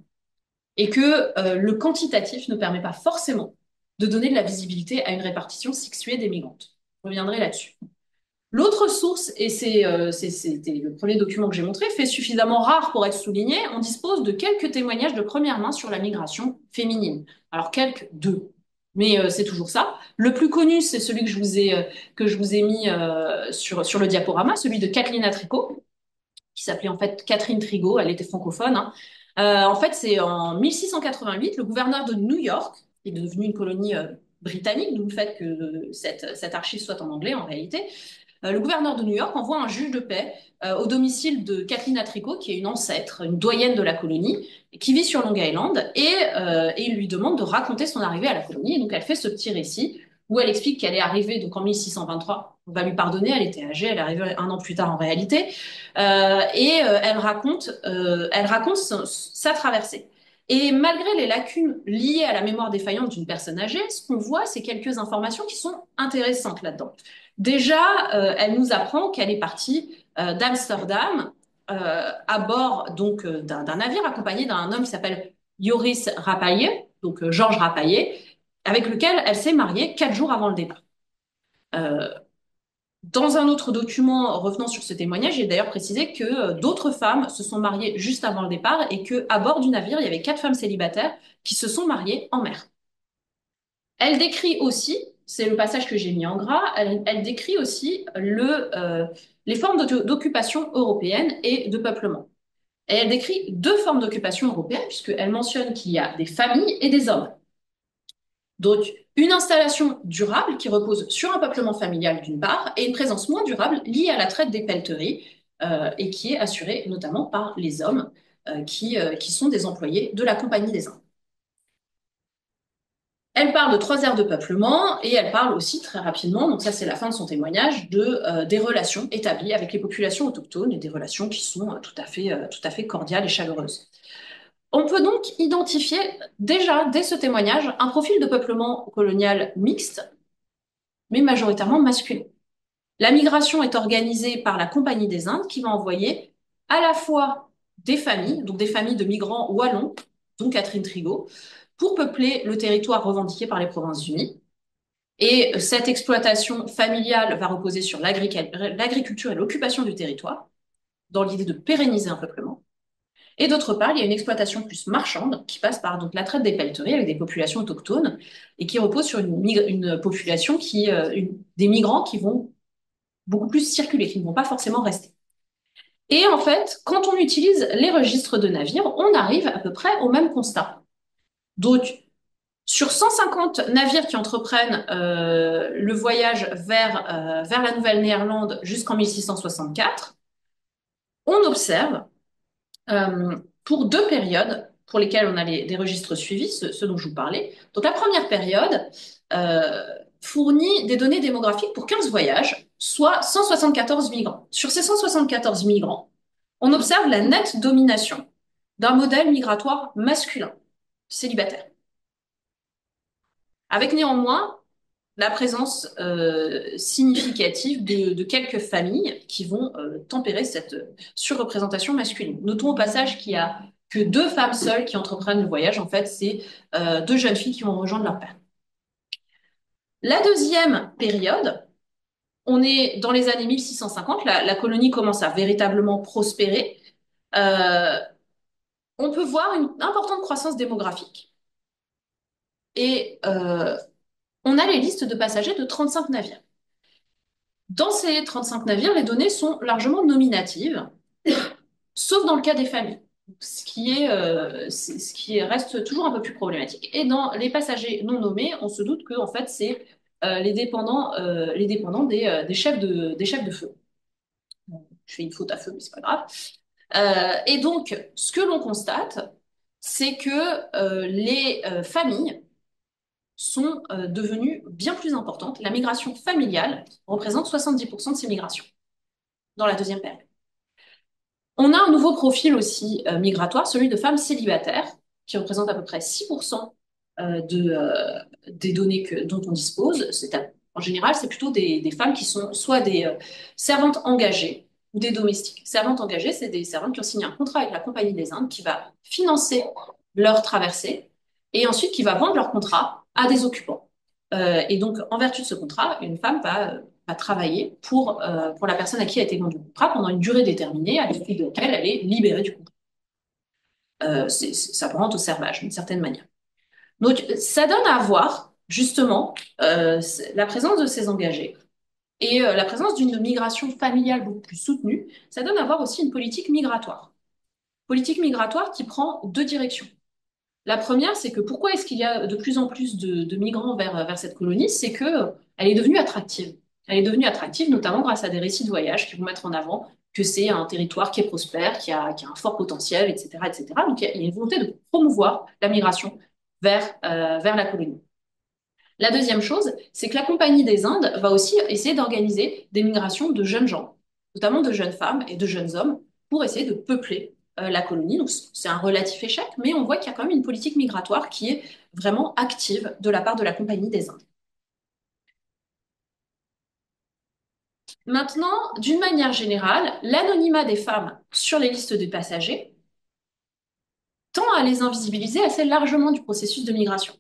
et que le quantitatif ne permet pas forcément de donner de la visibilité à une répartition sexuée des migrantes. Je reviendrai là-dessus. L'autre source, et c'était le premier document que j'ai montré, fait suffisamment rare pour être souligné, on dispose de quelques témoignages de première main sur la migration féminine. Alors quelques, deux, mais c'est toujours ça. Le plus connu, c'est celui que je vous ai mis sur le diaporama, celui de Kathleen Tricot, qui s'appelait en fait Catherine Trigo, elle était francophone, hein. En fait, c'est en 1688, le gouverneur de New York, qui est devenu une colonie britannique, d'où le fait que cette archive soit en anglais en réalité, le gouverneur de New York envoie un juge de paix au domicile de Kathleen Atrico, qui est une ancêtre, une doyenne de la colonie, qui vit sur Long Island, et il lui demande de raconter son arrivée à la colonie. Et donc elle fait ce petit récit où elle explique qu'elle est arrivée donc en 1623. On va lui pardonner, elle était âgée, elle est arrivée un an plus tard en réalité, elle raconte sa traversée. Et malgré les lacunes liées à la mémoire défaillante d'une personne âgée, ce qu'on voit, c'est quelques informations qui sont intéressantes là-dedans. Déjà, elle nous apprend qu'elle est partie d'Amsterdam à bord donc d'un navire accompagné d'un homme qui s'appelle Joris Rapaille, donc Georges Rapaille, avec lequel elle s'est mariée 4 jours avant le départ. Euh, Dans un autre document revenant sur ce témoignage, j'ai d'ailleurs précisé que d'autres femmes se sont mariées juste avant le départ et que à bord du navire, il y avait 4 femmes célibataires qui se sont mariées en mer. Elle décrit aussi, c'est le passage que j'ai mis en gras, elle décrit aussi les formes d'occupation européenne et de peuplement. Et elle décrit deux formes d'occupation européenne, puisqu'elle mentionne qu'il y a des familles et des hommes. Donc, une installation durable qui repose sur un peuplement familial d'une part, et une présence moins durable liée à la traite des pelleteries, et qui est assurée notamment par les hommes qui sont des employés de la Compagnie des Indes. Elle parle de 3 aires de peuplement et elle parle aussi très rapidement, donc ça c'est la fin de son témoignage, des relations établies avec les populations autochtones et des relations qui sont tout à fait cordiales et chaleureuses. On peut donc identifier déjà, dès ce témoignage, un profil de peuplement colonial mixte, mais majoritairement masculin. La migration est organisée par la Compagnie des Indes qui va envoyer à la fois des familles, donc des familles de migrants wallons, dont Catherine Trigo, pour peupler le territoire revendiqué par les Provinces-Unies. Et cette exploitation familiale va reposer sur l'agriculture et l'occupation du territoire, dans l'idée de pérenniser un peuplement. Et d'autre part, il y a une exploitation plus marchande qui passe par donc la traite des pelleteries avec des populations autochtones et qui repose sur une population des migrants qui vont beaucoup plus circuler, qui ne vont pas forcément rester. Et en fait, quand on utilise les registres de navires, on arrive à peu près au même constat. Donc, sur 150 navires qui entreprennent le voyage vers la Nouvelle-Néerlande jusqu'en 1664, on observe, pour deux périodes pour lesquelles on a des registres suivis, ceux dont je vous parlais. Donc la première période fournit des données démographiques pour 15 voyages, soit 174 migrants. Sur ces 174 migrants, on observe la nette domination d'un modèle migratoire masculin, célibataire, avec néanmoins la présence significative de quelques familles qui vont tempérer cette surreprésentation masculine. Notons au passage qu'il y a que deux femmes seules qui entreprennent le voyage. En fait, c'est deux jeunes filles qui vont rejoindre leur père. La deuxième période, on est dans les années 1650, la colonie commence à véritablement prospérer. Euh, on peut voir une importante croissance démographique et on a les listes de passagers de 35 navires. Dans ces 35 navires, les données sont largement nominatives, sauf dans le cas des familles, ce qui reste toujours un peu plus problématique. Et dans les passagers non nommés, on se doute que en fait, c'est les dépendants des chefs de feu. Bon, je fais une faute à feu, mais c'est pas grave. Et donc, ce que l'on constate, c'est que les familles sont devenues bien plus importantes. La migration familiale représente 70% de ces migrations dans la deuxième période. On a un nouveau profil aussi migratoire, celui de femmes célibataires, qui représente à peu près 6% des données dont on dispose. En général, c'est plutôt des femmes qui sont soit des servantes engagées ou des domestiques. Servantes engagées, c'est des servantes qui ont signé un contrat avec la Compagnie des Indes qui va financer leur traversée et ensuite qui va vendre leur contrat à des occupants. Et donc, en vertu de ce contrat, une femme va travailler pour la personne à qui a été vendu le contrat pendant une durée déterminée, à l'issue de laquelle elle est libérée du contrat. Ça s'apparente au servage, d'une certaine manière. Donc, ça donne à voir, justement, la présence de ces engagés et la présence d'une migration familiale beaucoup plus soutenue. Ça donne à voir aussi une politique migratoire. Politique migratoire qui prend deux directions. La première, c'est que pourquoi est-ce qu'il y a de plus en plus de migrants vers cette colonie? C'est que elle est devenue attractive. Elle est devenue attractive notamment grâce à des récits de voyage qui vont mettre en avant que c'est un territoire qui est prospère, qui a un fort potentiel, etc., etc. Donc il y a une volonté de promouvoir la migration vers la colonie. La deuxième chose, c'est que la Compagnie des Indes va aussi essayer d'organiser des migrations de jeunes gens, notamment de jeunes femmes et de jeunes hommes, pour essayer de peupler la colonie. Donc c'est un relatif échec, mais on voit qu'il y a quand même une politique migratoire qui est vraiment active de la part de la Compagnie des Indes. Maintenant, d'une manière générale, l'anonymat des femmes sur les listes de passagers tend à les invisibiliser assez largement du processus de migration.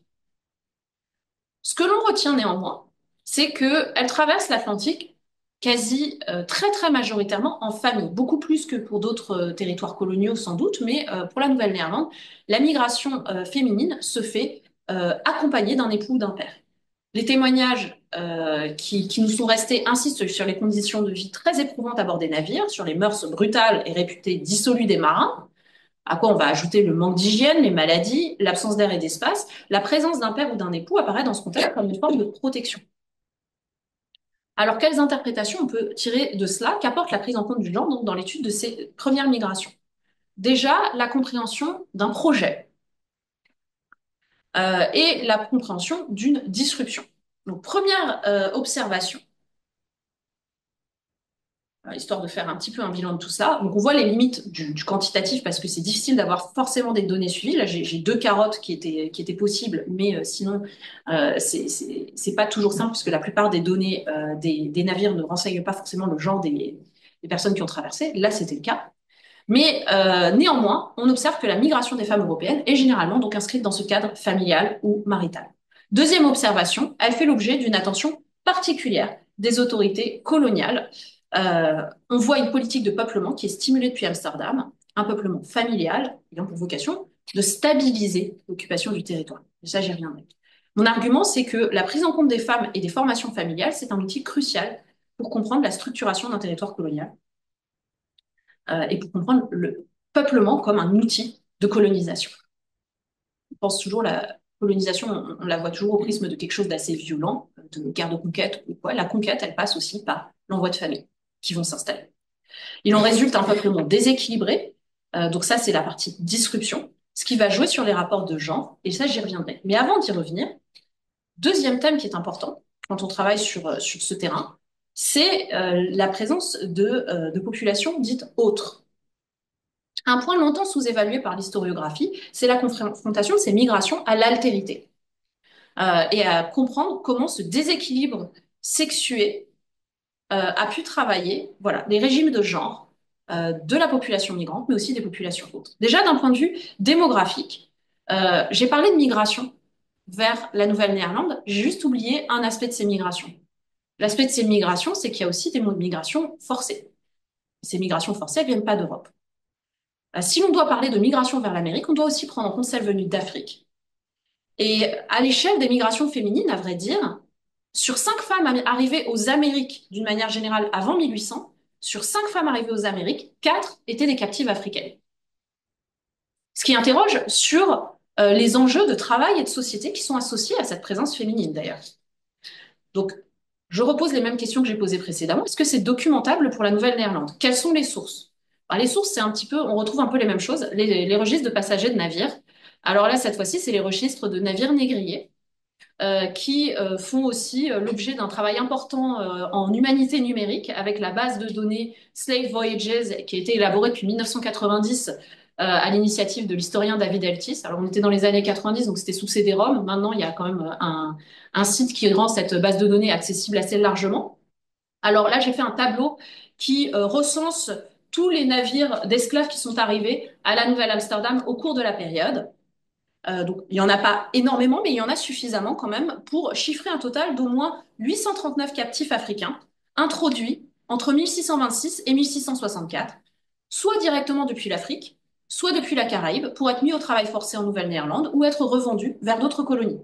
Ce que l'on retient néanmoins, c'est qu'elles traversent l'Atlantique quasi très très majoritairement en famille, beaucoup plus que pour d'autres territoires coloniaux sans doute, mais pour la Nouvelle-Néerlande, la migration féminine se fait accompagnée d'un époux ou d'un père. Les témoignages qui nous sont restés insistent sur les conditions de vie très éprouvantes à bord des navires, sur les mœurs brutales et réputées dissolues des marins, à quoi on va ajouter le manque d'hygiène, les maladies, l'absence d'air et d'espace. La présence d'un père ou d'un époux apparaît dans ce contexte comme une forme de protection. Alors, quelles interprétations on peut tirer de cela? Qu'apporte la prise en compte du genre donc, dans l'étude de ces premières migrations? Déjà, la compréhension d'un projet et la compréhension d'une disruption. Donc, première observation, histoire de faire un petit peu un bilan de tout ça. Donc, on voit les limites du quantitatif parce que c'est difficile d'avoir forcément des données suivies. Là, j'ai deux carottes qui étaient possibles, mais sinon, c'est pas toujours simple puisque la plupart des données des navires ne renseignent pas forcément le genre des personnes qui ont traversé. Là, c'était le cas. Mais néanmoins, on observe que la migration des femmes européennes est généralement donc inscrite dans ce cadre familial ou marital. Deuxième observation, elle fait l'objet d'une attention particulière des autorités coloniales. On voit une politique de peuplement qui est stimulée depuis Amsterdam, un peuplement familial ayant pour vocation de stabiliser l'occupation du territoire. Et ça, j'y reviendrai. Mon argument, c'est que la prise en compte des femmes et des formations familiales, c'est un outil crucial pour comprendre la structuration d'un territoire colonial et pour comprendre le peuplement comme un outil de colonisation. On pense toujours la colonisation, on la voit toujours au prisme de quelque chose d'assez violent, de guerre de conquête ou quoi. La conquête, elle passe aussi par l'envoi de familles qui vont s'installer. Il en résulte un peuplement déséquilibré, donc ça c'est la partie disruption, ce qui va jouer sur les rapports de genre, et ça j'y reviendrai. Mais avant d'y revenir, deuxième thème qui est important quand on travaille sur ce terrain, c'est la présence de populations dites autres. Un point longtemps sous-évalué par l'historiographie, c'est la confrontation de ces migrations à l'altérité et à comprendre comment ce déséquilibre sexué a pu travailler, voilà, les régimes de genre de la population migrante, mais aussi des populations autres. Déjà, d'un point de vue démographique, j'ai parlé de migration vers la Nouvelle-Néerlande, j'ai juste oublié un aspect de ces migrations. L'aspect de ces migrations, c'est qu'il y a aussi des migrations forcées. Ces migrations forcées, elles viennent pas d'Europe. Si l'on doit parler de migration vers l'Amérique, on doit aussi prendre en compte celle venue d'Afrique. Et à l'échelle des migrations féminines, à vrai dire, sur 5 femmes arrivées aux Amériques d'une manière générale avant 1800, sur 5 femmes arrivées aux Amériques, 4 étaient des captives africaines. Ce qui interroge sur les enjeux de travail et de société qui sont associés à cette présence féminine d'ailleurs. Donc, je repose les mêmes questions que j'ai posées précédemment. Est-ce que c'est documentable pour la Nouvelle-Néerlande? Quelles sont les sources? Alors, les sources, c'est un petit peu, on retrouve un peu les mêmes choses, les registres de passagers de navires. Alors là, cette fois-ci, c'est les registres de navires négriers qui font aussi l'objet d'un travail important en humanité numérique avec la base de données Slave Voyages qui a été élaborée depuis 1990 à l'initiative de l'historien David Eltis. Alors on était dans les années 90, donc c'était sous CD-ROM. Maintenant, il y a quand même un site qui rend cette base de données accessible assez largement. Alors là, j'ai fait un tableau qui recense tous les navires d'esclaves qui sont arrivés à la Nouvelle-Amsterdam au cours de la période. Donc, il n'y en a pas énormément, mais il y en a suffisamment quand même pour chiffrer un total d'au moins 839 captifs africains introduits entre 1626 et 1664, soit directement depuis l'Afrique, soit depuis la Caraïbe, pour être mis au travail forcé en Nouvelle-Néerlande ou être revendus vers d'autres colonies.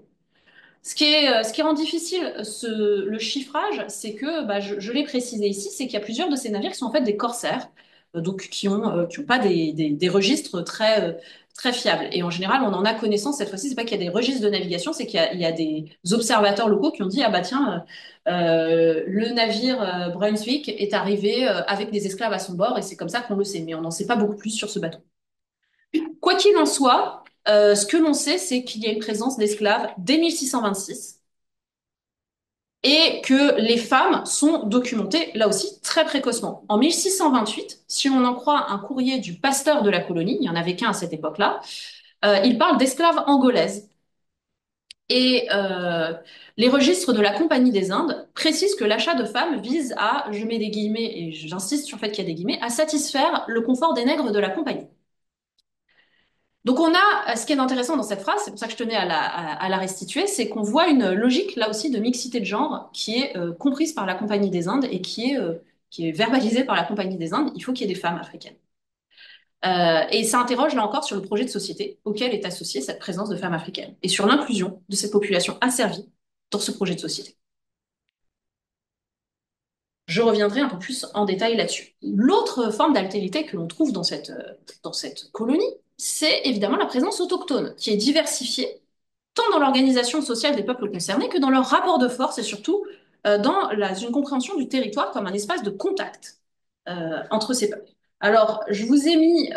Ce qui rend difficile le chiffrage, c'est que, bah, je l'ai précisé ici, c'est qu'il y a plusieurs de ces navires qui sont en fait des corsaires, donc qui ont pas des registres très fiables. Et en général, on en a connaissance cette fois-ci, c'est pas qu'il y a des registres de navigation, c'est qu'il y a des observateurs locaux qui ont dit, ah bah tiens, le navire Brunswick est arrivé avec des esclaves à son bord, et c'est comme ça qu'on le sait, mais on n'en sait pas beaucoup plus sur ce bateau. Quoi qu'il en soit, ce que l'on sait, c'est qu'il y a une présence d'esclaves dès 1626 et que les femmes sont documentées là aussi très précocement. En 1628, si on en croit un courrier du pasteur de la colonie, il n'y en avait qu'un à cette époque-là, il parle d'esclaves angolaises. Et les registres de la Compagnie des Indes précisent que l'achat de femmes vise à, je mets des guillemets et j'insiste sur le fait qu'il y a des guillemets, à satisfaire le confort des nègres de la compagnie. Donc on a, ce qui est intéressant dans cette phrase, c'est pour ça que je tenais à la restituer, c'est qu'on voit une logique là aussi de mixité de genre qui est comprise par la Compagnie des Indes et qui est verbalisée par la Compagnie des Indes. Il faut qu'il y ait des femmes africaines. Et ça interroge là encore sur le projet de société auquel est associée cette présence de femmes africaines et sur l'inclusion de cette population asservie dans ce projet de société. Je reviendrai un peu plus en détail là-dessus. L'autre forme d'altérité que l'on trouve dans cette colonie, c'est évidemment la présence autochtone, qui est diversifiée tant dans l'organisation sociale des peuples concernés que dans leur rapport de force et surtout dans une compréhension du territoire comme un espace de contact entre ces peuples. Alors, je vous ai mis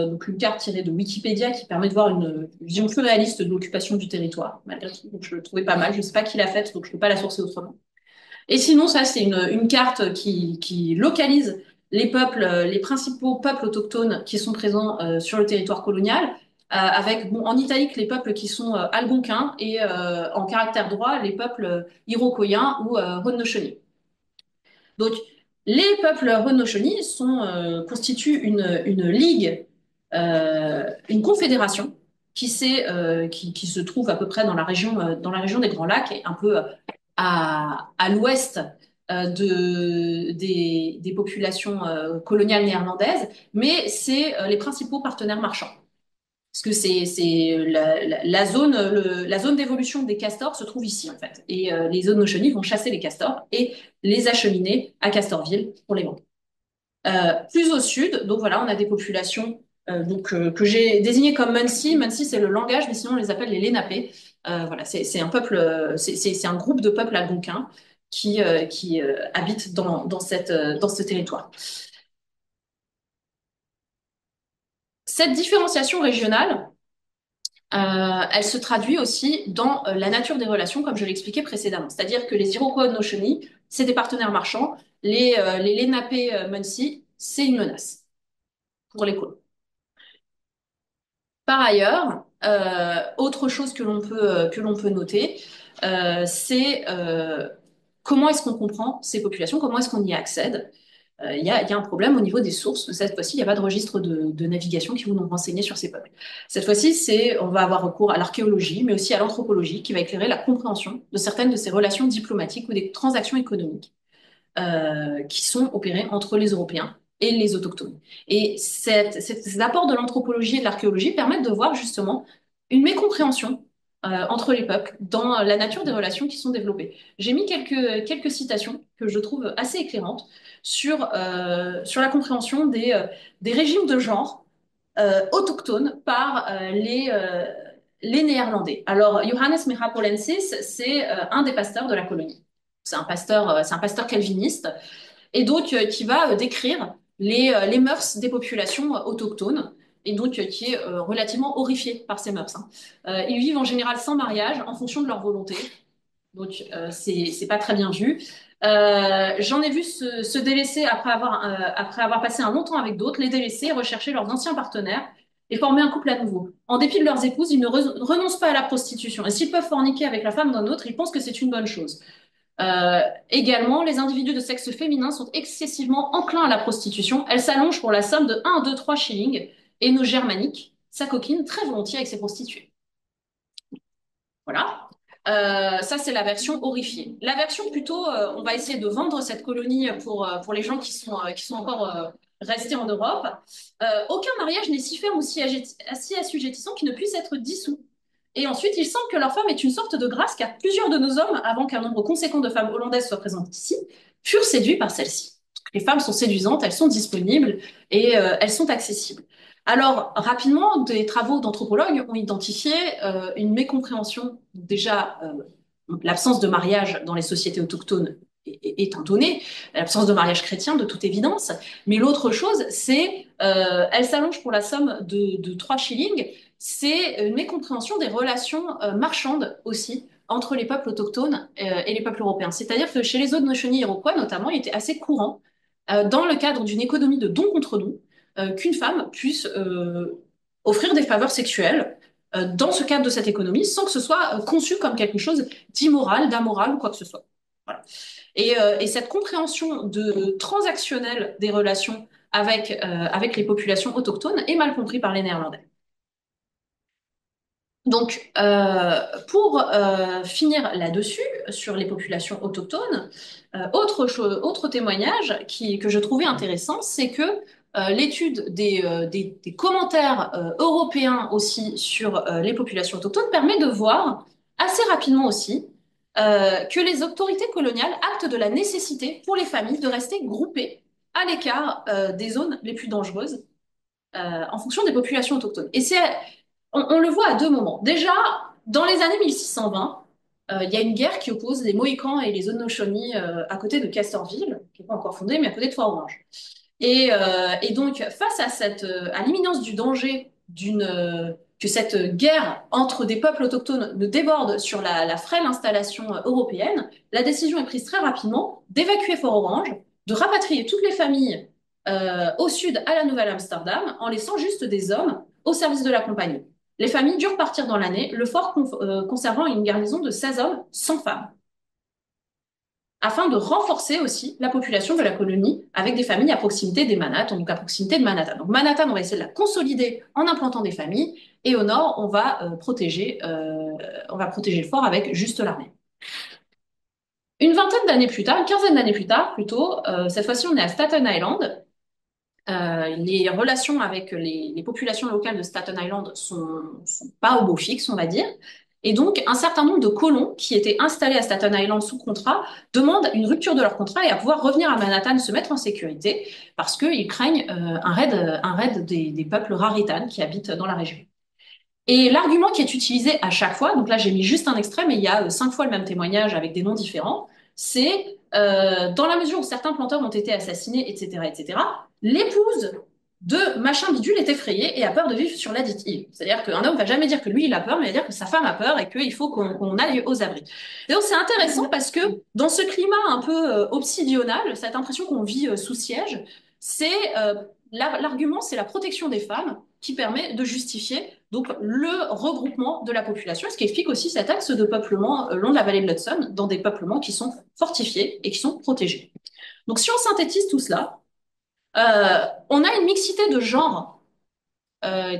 donc une carte tirée de Wikipédia qui permet de voir une vision plus réaliste de l'occupation du territoire, malgré tout, donc je le trouvais pas mal. Je ne sais pas qui l'a faite, donc je ne peux pas la sourcer autrement. Et sinon, ça, c'est une carte qui localise les peuples, les principaux peuples autochtones qui sont présents sur le territoire colonial, avec bon, en italique les peuples qui sont algonquins et en caractère droit les peuples iroquoiens ou Haudenosaunee. Donc, les peuples Haudenosaunee constituent une ligue, une confédération qui se trouve à peu près dans la région des Grands Lacs et un peu à l'ouest des populations coloniales néerlandaises, mais c'est les principaux partenaires marchands. Parce que c'est la zone d'évolution des castors se trouve ici en fait. Et les Haudenosaunee vont chasser les castors et les acheminer à Castorville pour les vendre. Plus au sud, donc voilà, on a des populations que j'ai désignées comme Munsee. Munsee, c'est le langage, mais sinon on les appelle les Lénapés. Voilà, c'est un peuple, c'est un groupe de peuples algonquins qui habitent dans ce territoire. Cette différenciation régionale, elle se traduit aussi dans la nature des relations, comme je l'expliquais précédemment. C'est-à-dire que les Iroquois Haudenosaunee, c'est des partenaires marchands. Les Lénapés Munsee, c'est une menace pour les colons. Par ailleurs, autre chose que l'on peut noter, c'est comment est-ce qu'on comprend ces populations, comment est-ce qu'on y accède. Il y a un problème au niveau des sources. Cette fois-ci, il n'y a pas de registre de navigation qui vont nous renseigner sur ces peuples. Cette fois-ci, on va avoir recours à l'archéologie, mais aussi à l'anthropologie, qui va éclairer la compréhension de certaines de ces relations diplomatiques ou des transactions économiques qui sont opérées entre les Européens et les autochtones. Et ces apports de l'anthropologie et de l'archéologie permettent de voir justement une mécompréhension entre les peuples dans la nature des relations qui sont développées. J'ai mis quelques citations que je trouve assez éclairantes sur la compréhension des régimes de genre autochtones par les Néerlandais. Alors, Johannes Mechapolensis, c'est un des pasteurs de la colonie. C'est un pasteur calviniste, et donc qui va décrire les mœurs des populations autochtones, et donc qui est relativement horrifié par ces mœurs. Hein. Ils vivent en général sans mariage, en fonction de leur volonté, donc c'est pas très bien vu. J'en ai vu se délaisser après avoir passé un long temps avec d'autres, les délaisser, rechercher leurs anciens partenaires et former un couple à nouveau. En dépit de leurs épouses, ils ne renoncent pas à la prostitution. Et s'ils peuvent forniquer avec la femme d'un autre, ils pensent que c'est une bonne chose. Également, les individus de sexe féminin sont excessivement enclins à la prostitution. Elle s'allonge pour la somme de 1, 2, 3 shillings et nos germaniques s'acoquinent très volontiers avec ces prostituées. Voilà. Ça, c'est la version horrifiée. La version plutôt, on va essayer de vendre cette colonie pour les gens qui sont encore restés en Europe. Aucun mariage n'est si ferme ou si assujettissant qui ne puisse être dissous. Et ensuite, il semble que leur femme est une sorte de grâce, car plusieurs de nos hommes, avant qu'un nombre conséquent de femmes hollandaises soient présentes ici, furent séduits par celle-ci. Les femmes sont séduisantes, elles sont disponibles et elles sont accessibles. Alors, rapidement, des travaux d'anthropologues ont identifié une mécompréhension. Déjà, l'absence de mariage dans les sociétés autochtones est un donné, l'absence de mariage chrétien de toute évidence. Mais l'autre chose, c'est, elle s'allonge pour la somme de 3 shillings, c'est une mécompréhension des relations marchandes aussi entre les peuples autochtones et les peuples européens. C'est-à-dire que chez les Haudenosaunee iroquois, notamment, il était assez courant, dans le cadre d'une économie de don contre don, qu'une femme puisse offrir des faveurs sexuelles dans ce cadre de cette économie sans que ce soit conçu comme quelque chose d'immoral, d'amoral ou quoi que ce soit. Voilà. Et cette compréhension transactionnelle des relations avec les populations autochtones est mal comprise par les Néerlandais. Donc, pour finir là-dessus, sur les populations autochtones, autre témoignage que je trouvais intéressant, c'est que l'étude des commentaires européens aussi sur les populations autochtones permet de voir assez rapidement aussi que les autorités coloniales actent de la nécessité pour les familles de rester groupées à l'écart des zones les plus dangereuses en fonction des populations autochtones. Et on le voit à deux moments. Déjà, dans les années 1620, il y a une guerre qui oppose les Mohicans et les Haudenosaunee à côté de Castorville, qui n'est pas encore fondée, mais à côté de Fort-Orange. Et donc, face à l'imminence du danger que cette guerre entre des peuples autochtones ne déborde sur la frêle installation européenne, la décision est prise très rapidement d'évacuer Fort-Orange, de rapatrier toutes les familles au sud à la Nouvelle-Amsterdam, en laissant juste des hommes au service de la compagnie. Les familles durent partir dans l'année, le fort conservant une garnison de 16 hommes sans femmes, afin de renforcer aussi la population de la colonie avec des familles à proximité des Manhattan, donc à proximité de Manhattan. Donc Manhattan, on va essayer de la consolider en implantant des familles, et au nord, on va protéger le fort avec juste l'armée. Une vingtaine d'années plus tard, une quinzaine d'années plus tard plutôt, cette fois-ci on est à Staten Island. Les relations avec les populations locales de Staten Island sont pas au beau fixe, on va dire. Et donc, un certain nombre de colons qui étaient installés à Staten Island sous contrat demandent une rupture de leur contrat et à pouvoir revenir à Manhattan, se mettre en sécurité, parce qu'ils craignent un raid des peuples Raritan qui habitent dans la région. Et l'argument qui est utilisé à chaque fois, donc là j'ai mis juste un extrait, mais il y a 5 fois le même témoignage avec des noms différents, c'est dans la mesure où certains planteurs ont été assassinés, etc., etc., l'épouse de machin bidule est effrayée et a peur de vivre sur la dite île. C'est-à-dire qu'un homme va jamais dire que lui il a peur, mais il va dire que sa femme a peur et qu'il faut qu'on aille aux abris. Et donc c'est intéressant parce que dans ce climat un peu obsidional, cette impression qu'on vit sous siège, c'est l'argument, c'est la protection des femmes qui permet de justifier donc le regroupement de la population, ce qui explique aussi cet axe de peuplement long de la vallée de l'Hudson, dans des peuplements qui sont fortifiés et qui sont protégés. Donc si on synthétise tout cela, On a une mixité de genre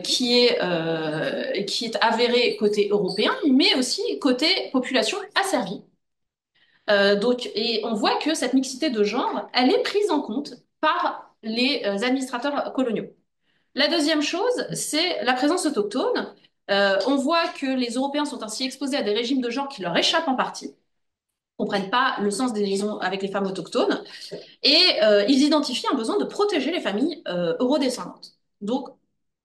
qui est avérée côté européen, mais aussi côté population asservie. Et on voit que cette mixité de genre, elle est prise en compte par les administrateurs coloniaux. La deuxième chose, c'est la présence autochtone. On voit que les Européens sont ainsi exposés à des régimes de genre qui leur échappent en partie, comprennent pas le sens des liaisons avec les femmes autochtones, et ils identifient un besoin de protéger les familles eurodescendantes. Donc,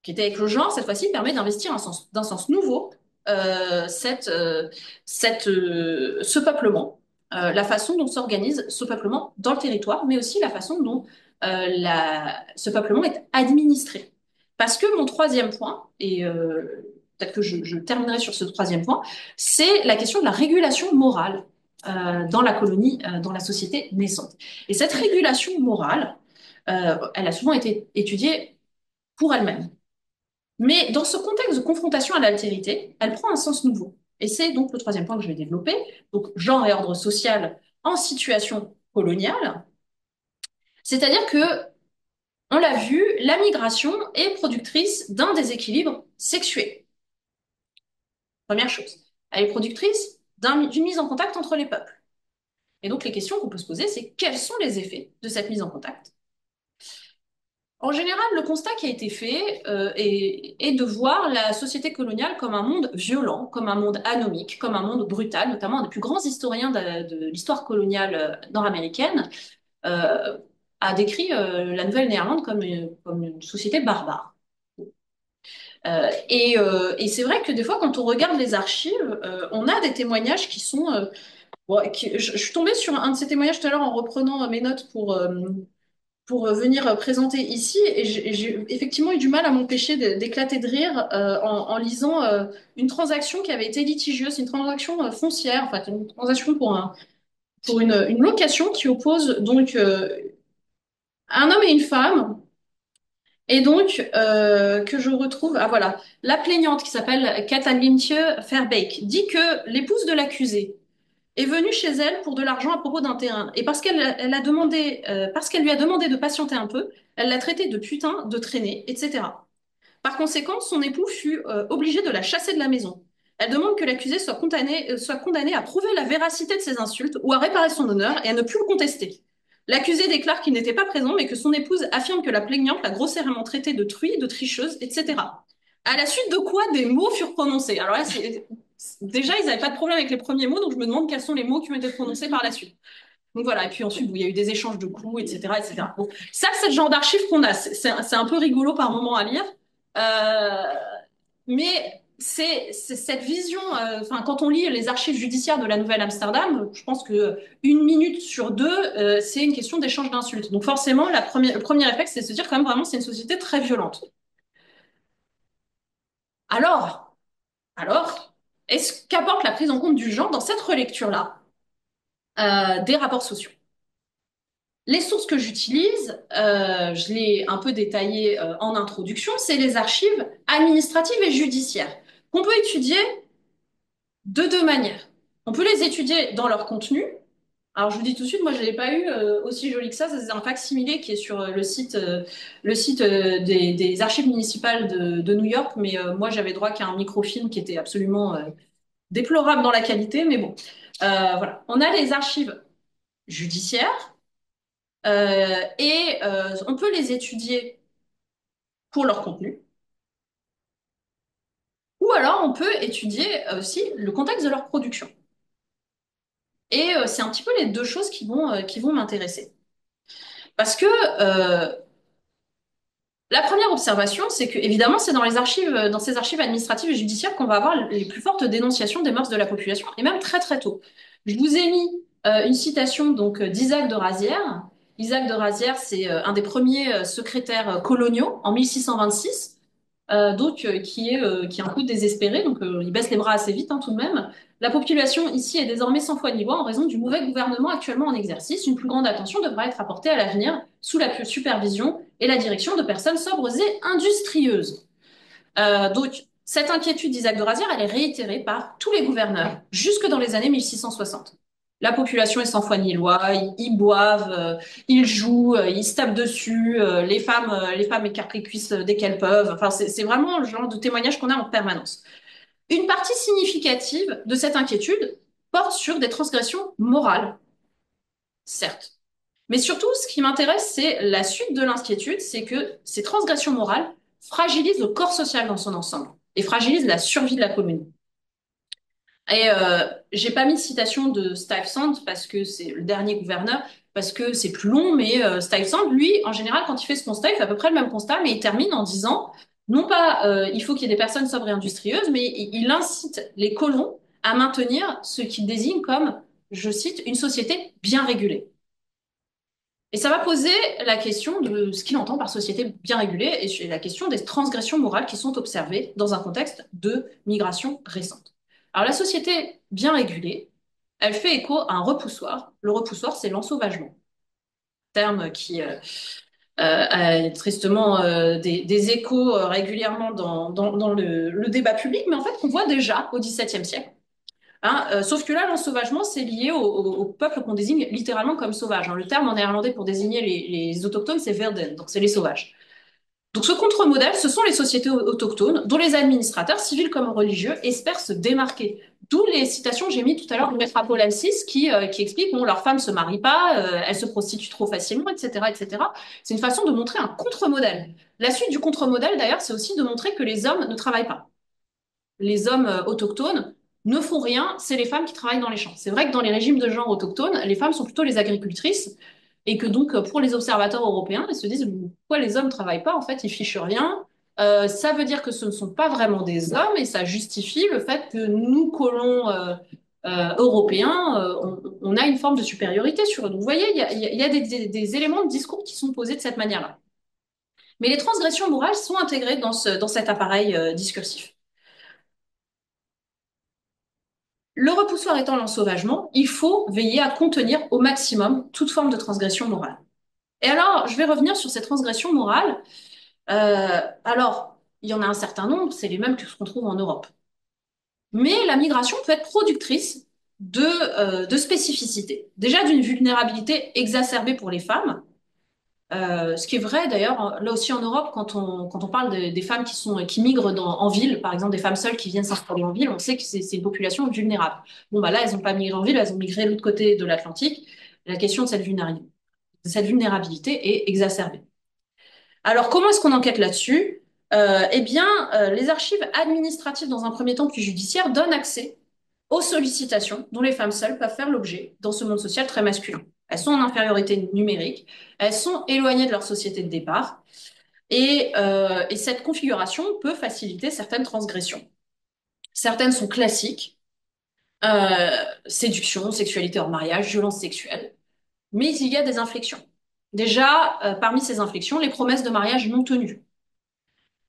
qui était avec le genre, cette fois-ci, permet d'investir d'un sens nouveau cette, ce peuplement, la façon dont s'organise ce peuplement dans le territoire, mais aussi la façon dont ce peuplement est administré. Parce que mon troisième point, et peut-être que je terminerai sur ce troisième point, c'est la question de la régulation morale dans la colonie, dans la société naissante. Et cette régulation morale, elle a souvent été étudiée pour elle-même. Mais dans ce contexte de confrontation à l'altérité, elle prend un sens nouveau. Et c'est donc le troisième point que je vais développer. Donc, genre et ordre social en situation coloniale. C'est-à-dire que, on l'a vu, la migration est productrice d'un déséquilibre sexué. Première chose. Elle est productrice d'une mise en contact entre les peuples. Et donc, les questions qu'on peut se poser, c'est quels sont les effets de cette mise en contact? En général, le constat qui a été fait est de voir la société coloniale comme un monde violent, comme un monde anomique, comme un monde brutal. Notamment, un des plus grands historiens de l'histoire coloniale nord-américaine euh, a décrit la Nouvelle-Néerlande comme une société barbare. Et c'est vrai que des fois, quand on regarde les archives, on a des témoignages qui sont... je suis tombée sur un de ces témoignages tout à l'heure en reprenant mes notes pour venir présenter ici. Et j'ai effectivement eu du mal à m'empêcher d'éclater de rire en lisant une transaction qui avait été litigieuse, une transaction foncière, en fait, une transaction pour une location qui oppose donc un homme et une femme. Et donc, que je retrouve, ah voilà, la plaignante qui s'appelle Katalintje Verbeek dit que l'épouse de l'accusé est venue chez elle pour de l'argent à propos d'un terrain. Et parce qu'elle lui a demandé de patienter un peu, elle l'a traité de putain, de traînée, etc. Par conséquent, son époux fut obligé de la chasser de la maison. Elle demande que l'accusé soit condamné à prouver la véracité de ses insultes ou à réparer son honneur et à ne plus le contester. L'accusé déclare qu'il n'était pas présent, mais que son épouse affirme que la plaignante l'a grossièrement traité de truie, de tricheuse, etc. À la suite de quoi des mots furent prononcés. Alors là, déjà, ils n'avaient pas de problème avec les premiers mots, donc je me demande quels sont les mots qui ont été prononcés par la suite. Donc voilà, et puis ensuite, il y a eu des échanges de coups, etc., etc. Bon, ça, c'est le genre d'archives qu'on a. C'est un peu rigolo par moment à lire. Euh, mais c'est cette vision, enfin, quand on lit les archives judiciaires de la Nouvelle-Amsterdam, je pense que une minute sur deux, c'est une question d'échange d'insultes. Donc forcément, le premier réflexe, c'est de se dire quand même vraiment, c'est une société très violente. Alors, alors, est-ce qu'apporte la prise en compte du genre dans cette relecture-là des rapports sociaux? Les sources que j'utilise, je l'ai un peu détaillé en introduction, c'est les archives administratives et judiciaires qu'on peut étudier de deux manières. On peut les étudier dans leur contenu. Alors je vous dis tout de suite, moi je l'ai pas eu aussi joli que ça. C'est un facsimilé qui est sur le site des archives municipales de New York, mais moi j'avais droit qu'à un microfilm qui était absolument déplorable dans la qualité, mais bon. Voilà. On a les archives judiciaires et on peut les étudier pour leur contenu, ou alors on peut étudier aussi le contexte de leur production. Et c'est un petit peu les deux choses qui vont m'intéresser. Parce que la première observation, c'est que évidemment, c'est dans les archives, dans ces archives administratives et judiciaires qu'on va avoir les plus fortes dénonciations des mœurs de la population, et même très très tôt. Je vous ai mis une citation donc d'Isaac de Razière. Isaac de Razière, c'est un des premiers secrétaires coloniaux en 1626. Qui est un peu désespéré, donc il baisse les bras assez vite hein, tout de même. La population ici est désormais sans foi ni loi en raison du mauvais gouvernement actuellement en exercice. Une plus grande attention devra être apportée à l'avenir sous la supervision et la direction de personnes sobres et industrieuses. Donc, cette inquiétude d'Isaac de Razière, elle est réitérée par tous les gouverneurs jusque dans les années 1660. La population est sans foi ni loi, ils boivent, ils jouent, ils se tapent dessus, les femmes écartent les cuisses dès qu'elles peuvent. Enfin, c'est vraiment le genre de témoignage qu'on a en permanence. Une partie significative de cette inquiétude porte sur des transgressions morales, certes. Mais surtout, ce qui m'intéresse, c'est la suite de l'inquiétude, c'est que ces transgressions morales fragilisent le corps social dans son ensemble et fragilisent la survie de la commune. Et j'ai pas mis de citation de Stuyvesant parce que c'est le dernier gouverneur, parce que c'est plus long, mais Stuyvesant, lui, en général, quand il fait ce constat, il fait à peu près le même constat, mais il termine en disant, non pas il faut qu'il y ait des personnes sobres et industrieuses, mais il incite les colons à maintenir ce qu'il désigne comme, je cite, une société bien régulée. Et ça va poser la question de ce qu'il entend par société bien régulée et c'est la question des transgressions morales qui sont observées dans un contexte de migration récente. Alors la société bien régulée, elle fait écho à un repoussoir. Le repoussoir, c'est l'ensauvagement, terme qui a tristement des échos régulièrement dans le débat public, mais en fait qu'on voit déjà au XVIIe siècle. Hein, sauf que là, l'ensauvagement, c'est lié au peuple qu'on désigne littéralement comme sauvage. Hein. Le terme en néerlandais pour désigner les autochtones, c'est verden, donc c'est les sauvages. Donc ce contre-modèle, ce sont les sociétés autochtones dont les administrateurs, civils comme religieux, espèrent se démarquer. D'où les citations que j'ai mis tout à l'heure de Maître Apollonsis qui explique bon, leurs femmes se marient pas, elles se prostituent trop facilement, etc., etc. C'est une façon de montrer un contre-modèle. La suite du contre-modèle, d'ailleurs, c'est aussi de montrer que les hommes ne travaillent pas. Les hommes autochtones ne font rien, c'est les femmes qui travaillent dans les champs. C'est vrai que dans les régimes de genre autochtones, les femmes sont plutôt les agricultrices et que donc pour les observateurs européens, ils se disent pourquoi les hommes ne travaillent pas, en fait, ils fichent rien. Ça veut dire que ce ne sont pas vraiment des hommes et ça justifie le fait que nous, colons européens, on a une forme de supériorité sur eux. Donc vous voyez, il y a des éléments de discours qui sont posés de cette manière-là. Mais les transgressions morales sont intégrées dans cet appareil discursif. Le repoussoir étant l'ensauvagement, il faut veiller à contenir au maximum toute forme de transgression morale. Et alors, je vais revenir sur ces transgressions morales. Alors, il y en a un certain nombre, c'est les mêmes que ce qu'on trouve en Europe. Mais la migration peut être productrice de spécificités. Déjà d'une vulnérabilité exacerbée pour les femmes, ce qui est vrai d'ailleurs, là aussi en Europe, quand on parle des femmes qui migrent en ville, par exemple des femmes seules qui viennent s'installer en ville, on sait que c'est une population vulnérable. Bon, bah là, elles n'ont pas migré en ville, elles ont migré de l'autre côté de l'Atlantique. La question de cette vulnérabilité est exacerbée. Alors, comment est-ce qu'on enquête là-dessus? Eh bien, les archives administratives, dans un premier temps puis judiciaires, donnent accès aux sollicitations dont les femmes seules peuvent faire l'objet dans ce monde social très masculin. Elles sont en infériorité numérique, elles sont éloignées de leur société de départ, et cette configuration peut faciliter certaines transgressions. Certaines sont classiques, euh, séduction, sexualité hors mariage, violence sexuelle, mais il y a des inflexions. Déjà, parmi ces inflexions, les promesses de mariage non tenues.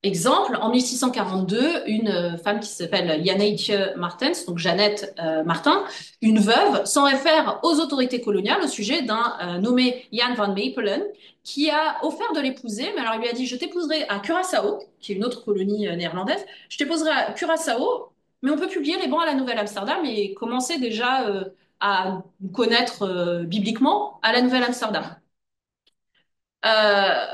Exemple, en 1642, une femme qui s'appelle Janetje Martens, donc Jeannette Martin, une veuve, s'en réfère aux autorités coloniales au sujet d'un nommé Jan van Mepelen, qui a offert de l'épouser, mais alors il lui a dit, je t'épouserai à Curaçao, qui est une autre colonie néerlandaise, je t'épouserai à Curaçao, mais on peut publier les bans à la Nouvelle-Amsterdam et commencer déjà à nous connaître bibliquement à la Nouvelle-Amsterdam. Euh,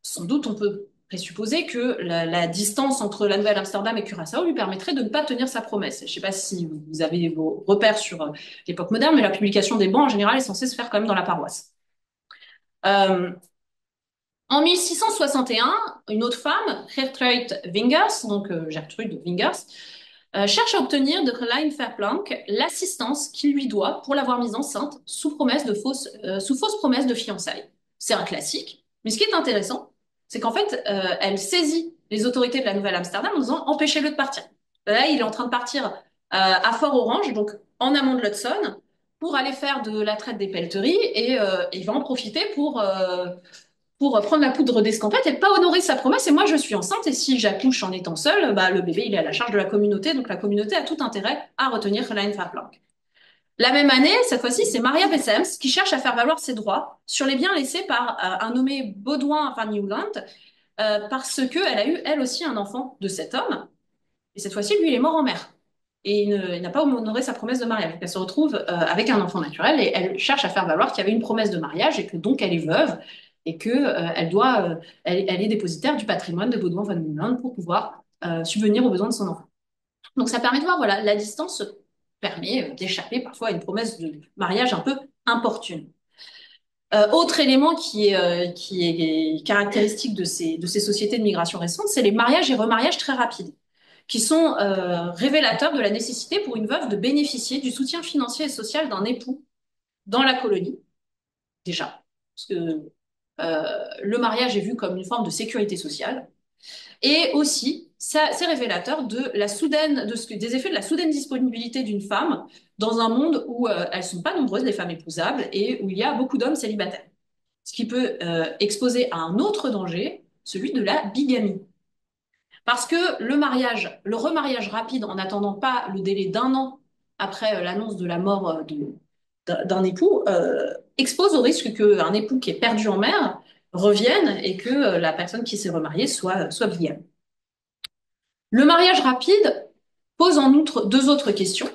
Sans doute, on peut présupposer que la distance entre la Nouvelle-Amsterdam et Curaçao lui permettrait de ne pas tenir sa promesse. Je ne sais pas si vous avez vos repères sur l'époque moderne, mais la publication des bans, en général, est censée se faire quand même dans la paroisse. Euh, En 1661, une autre femme, Gertrude Wingers, donc Gertrude Wingers, cherche à obtenir de Caroline Verplanck l'assistance qu'il lui doit pour l'avoir mise enceinte sous fausse promesse de fiançailles. C'est un classique, mais ce qui est intéressant, c'est qu'en fait, elle saisit les autorités de la Nouvelle-Amsterdam en disant empêchez-le de partir. Là, il est en train de partir à Fort-Orange, donc en amont de l'Hudson, pour aller faire de la traite des pelleteries et il va en profiter pour prendre la poudre d'escampette et pas honorer sa promesse. Et moi, je suis enceinte et si j'accouche en étant seule, bah, le bébé, il est à la charge de la communauté. Donc la communauté a tout intérêt à retenir Caroline Verplanck. La même année, cette fois-ci, c'est Maria Bessems qui cherche à faire valoir ses droits sur les biens laissés par un nommé Baudouin van Nieuwland parce qu'elle a eu, elle aussi, un enfant de cet homme. Et cette fois-ci, lui, il est mort en mer. et il n'a pas honoré sa promesse de mariage. Donc elle se retrouve avec un enfant naturel et elle cherche à faire valoir qu'il y avait une promesse de mariage et que donc elle est veuve et que elle est dépositaire du patrimoine de Baudouin von Meulen pour pouvoir subvenir aux besoins de son enfant. Donc ça permet de voir, voilà, la distance permet d'échapper parfois à une promesse de mariage un peu importune. Autre élément qui est caractéristique de ces sociétés de migration récentes, c'est les mariages et remariages très rapides, qui sont révélateurs de la nécessité pour une veuve de bénéficier du soutien financier et social d'un époux dans la colonie, déjà. Parce que le mariage est vu comme une forme de sécurité sociale. Et aussi, ça, c'est révélateur de la soudaine, des effets de la soudaine disponibilité d'une femme dans un monde où elles sont pas nombreuses, les femmes épousables, et où il y a beaucoup d'hommes célibataires. Ce qui peut exposer à un autre danger, celui de la bigamie. Parce que le remariage rapide en n'attendant pas le délai d'un an après l'annonce de la mort d'un époux expose au risque qu'un époux qui est perdu en mer revienne et que la personne qui s'est remariée soit bigame. Le mariage rapide pose en outre deux autres questions.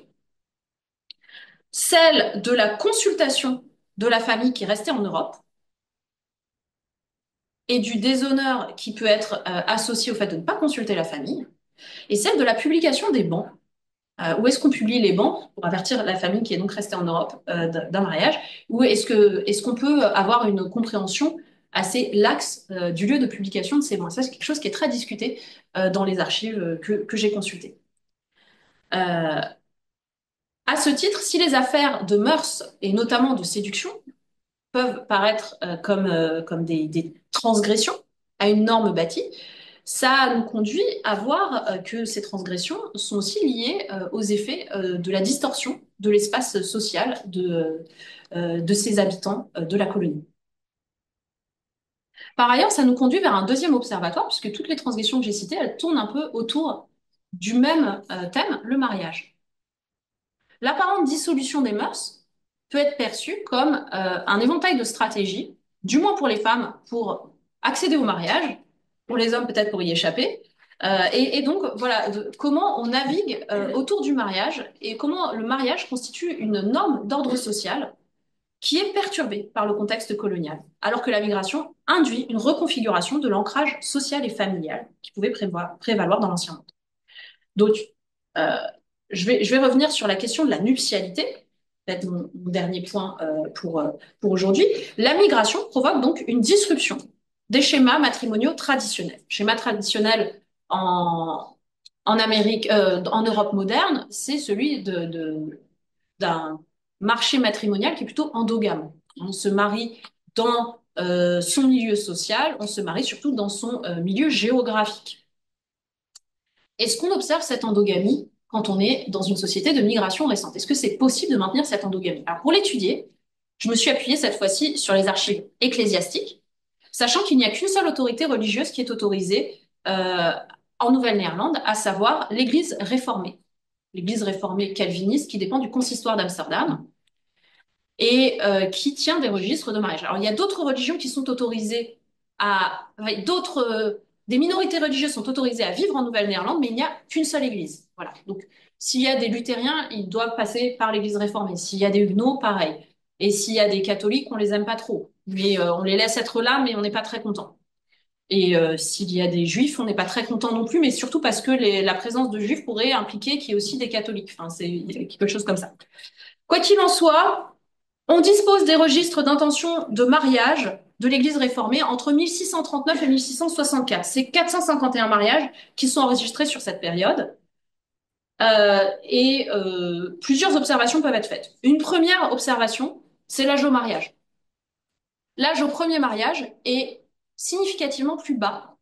Celle de la consultation de la famille qui est restée en Europe et du déshonneur qui peut être associé au fait de ne pas consulter la famille, et celle de la publication des bans. Où est-ce qu'on publie les bans pour avertir la famille qui est donc restée en Europe d'un mariage? Ou est-ce qu'on peut avoir une compréhension assez laxe du lieu de publication de ces bans? Ça, c'est quelque chose qui est très discuté dans les archives que j'ai consultées. Euh, à ce titre, si les affaires de mœurs et notamment de séduction peuvent paraître comme des transgressions à une norme bâtie, ça nous conduit à voir que ces transgressions sont aussi liées aux effets de la distorsion de l'espace social de ces habitants de la colonie. Par ailleurs, ça nous conduit vers un deuxième observatoire, puisque toutes les transgressions que j'ai citées, elles tournent un peu autour du même thème, le mariage. L'apparente dissolution des mœurs peut être perçue comme un éventail de stratégies, du moins pour les femmes, pour accéder au mariage, pour les hommes peut-être pour y échapper. Et donc, voilà, comment on navigue autour du mariage et comment le mariage constitue une norme d'ordre social qui est perturbée par le contexte colonial, alors que la migration induit une reconfiguration de l'ancrage social et familial qui pouvait prévaloir dans l'ancien monde. Donc, euh, je vais revenir sur la question de la nuptialité, peut-être mon dernier point pour aujourd'hui. La migration provoque donc une disruption des schémas matrimoniaux traditionnels. Schéma traditionnel en Amérique, en Europe moderne, c'est celui d'un marché matrimonial qui est plutôt endogame. On se marie dans son milieu social, on se marie surtout dans son milieu géographique. Est-ce qu'on observe cette endogamie quand on est dans une société de migration récente? Est-ce que c'est possible de maintenir cette endogamie? Alors pour l'étudier, je me suis appuyée cette fois-ci sur les archives ecclésiastiques, sachant qu'il n'y a qu'une seule autorité religieuse qui est autorisée en Nouvelle-Néerlande, à savoir l'Église réformée calviniste qui dépend du consistoire d'Amsterdam et qui tient des registres de mariage. Alors il y a d'autres religions qui sont autorisées des minorités religieuses sont autorisées à vivre en Nouvelle-Néerlande, mais il n'y a qu'une seule église. Voilà. Donc, s'il y a des luthériens, ils doivent passer par l'église réformée. S'il y a des huguenots, pareil. Et s'il y a des catholiques, on les aime pas trop. Mais on les laisse être là, mais on n'est pas très content. Et s'il y a des juifs, on n'est pas très content non plus, mais surtout parce que la présence de juifs pourrait impliquer qu'il y ait aussi des catholiques. Enfin, c'est quelque chose comme ça. Quoi qu'il en soit, on dispose des registres d'intention de mariage de l'Église réformée entre 1639 et 1664. C'est 451 mariages qui sont enregistrés sur cette période. Plusieurs observations peuvent être faites. Une première observation, c'est l'âge au mariage. L'âge au premier mariage est significativement plus bas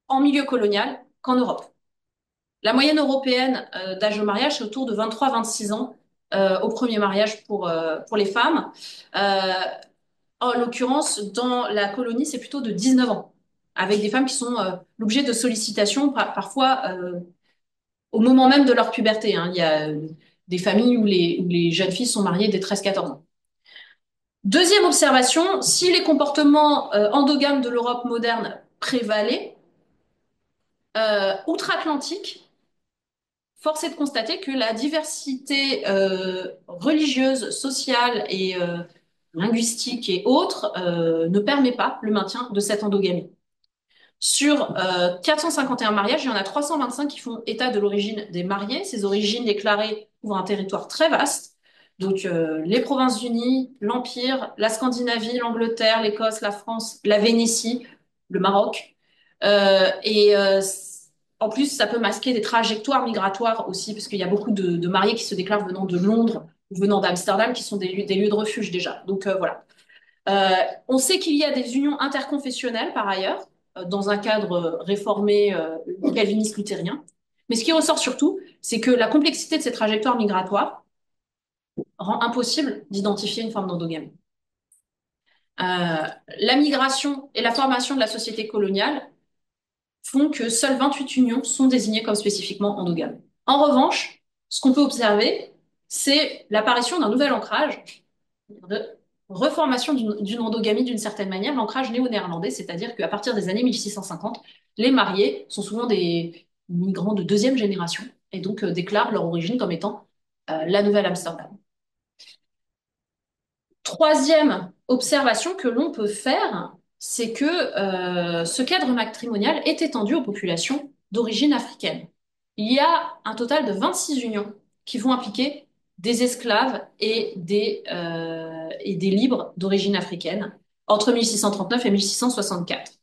en milieu colonial qu'en Europe. La moyenne européenne d'âge au mariage, c'est autour de 23-26 ans au premier mariage pour les femmes. En l'occurrence, dans la colonie, c'est plutôt de 19 ans, avec des femmes qui sont l'objet de sollicitations parfois au moment même de leur puberté. Hein. Il y a des familles où les jeunes filles sont mariées dès 13-14 ans. Deuxième observation, si les comportements endogames de l'Europe moderne prévalaient, outre-Atlantique, force est de constater que la diversité religieuse, sociale et linguistique et autres ne permet pas le maintien de cette endogamie. Sur 451 mariages, il y en a 325 qui font état de l'origine des mariés. Ces origines déclarées couvrent un territoire très vaste. Donc les Provinces-Unies, l'Empire, la Scandinavie, l'Angleterre, l'Écosse, la France, la Vénétie, le Maroc. Et en plus, ça peut masquer des trajectoires migratoires aussi, parce qu'il y a beaucoup de mariés qui se déclarent venant de Londres ou venant d'Amsterdam, qui sont des lieux de refuge déjà. Donc voilà. On sait qu'il y a des unions interconfessionnelles par ailleurs, dans un cadre réformé calviniste luthérien. Mais ce qui ressort surtout, c'est que la complexité de ces trajectoires migratoires rend impossible d'identifier une forme d'endogamie. La migration et la formation de la société coloniale font que seules 28 unions sont désignées comme spécifiquement endogames. En revanche, ce qu'on peut observer, c'est l'apparition d'un nouvel ancrage, de reformation d'une endogamie d'une certaine manière, l'ancrage néo-néerlandais, c'est-à-dire qu'à partir des années 1650, les mariés sont souvent des migrants de deuxième génération et donc déclarent leur origine comme étant la Nouvelle-Amsterdam. Troisième observation que l'on peut faire, c'est que ce cadre matrimonial est étendu aux populations d'origine africaine. Il y a un total de 26 unions qui vont impliquer des esclaves et des libres d'origine africaine entre 1639 et 1664.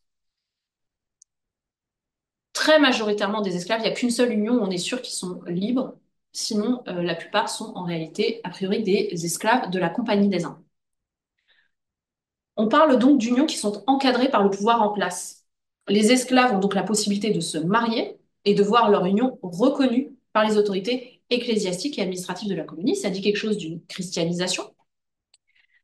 Très majoritairement des esclaves, il n'y a qu'une seule union où on est sûr qu'ils sont libres, sinon la plupart sont en réalité, a priori, des esclaves de la Compagnie des Indes. On parle donc d'unions qui sont encadrées par le pouvoir en place. Les esclaves ont donc la possibilité de se marier et de voir leur union reconnue par les autorités ecclésiastiques et administratives de la colonie. Ça dit quelque chose d'une christianisation.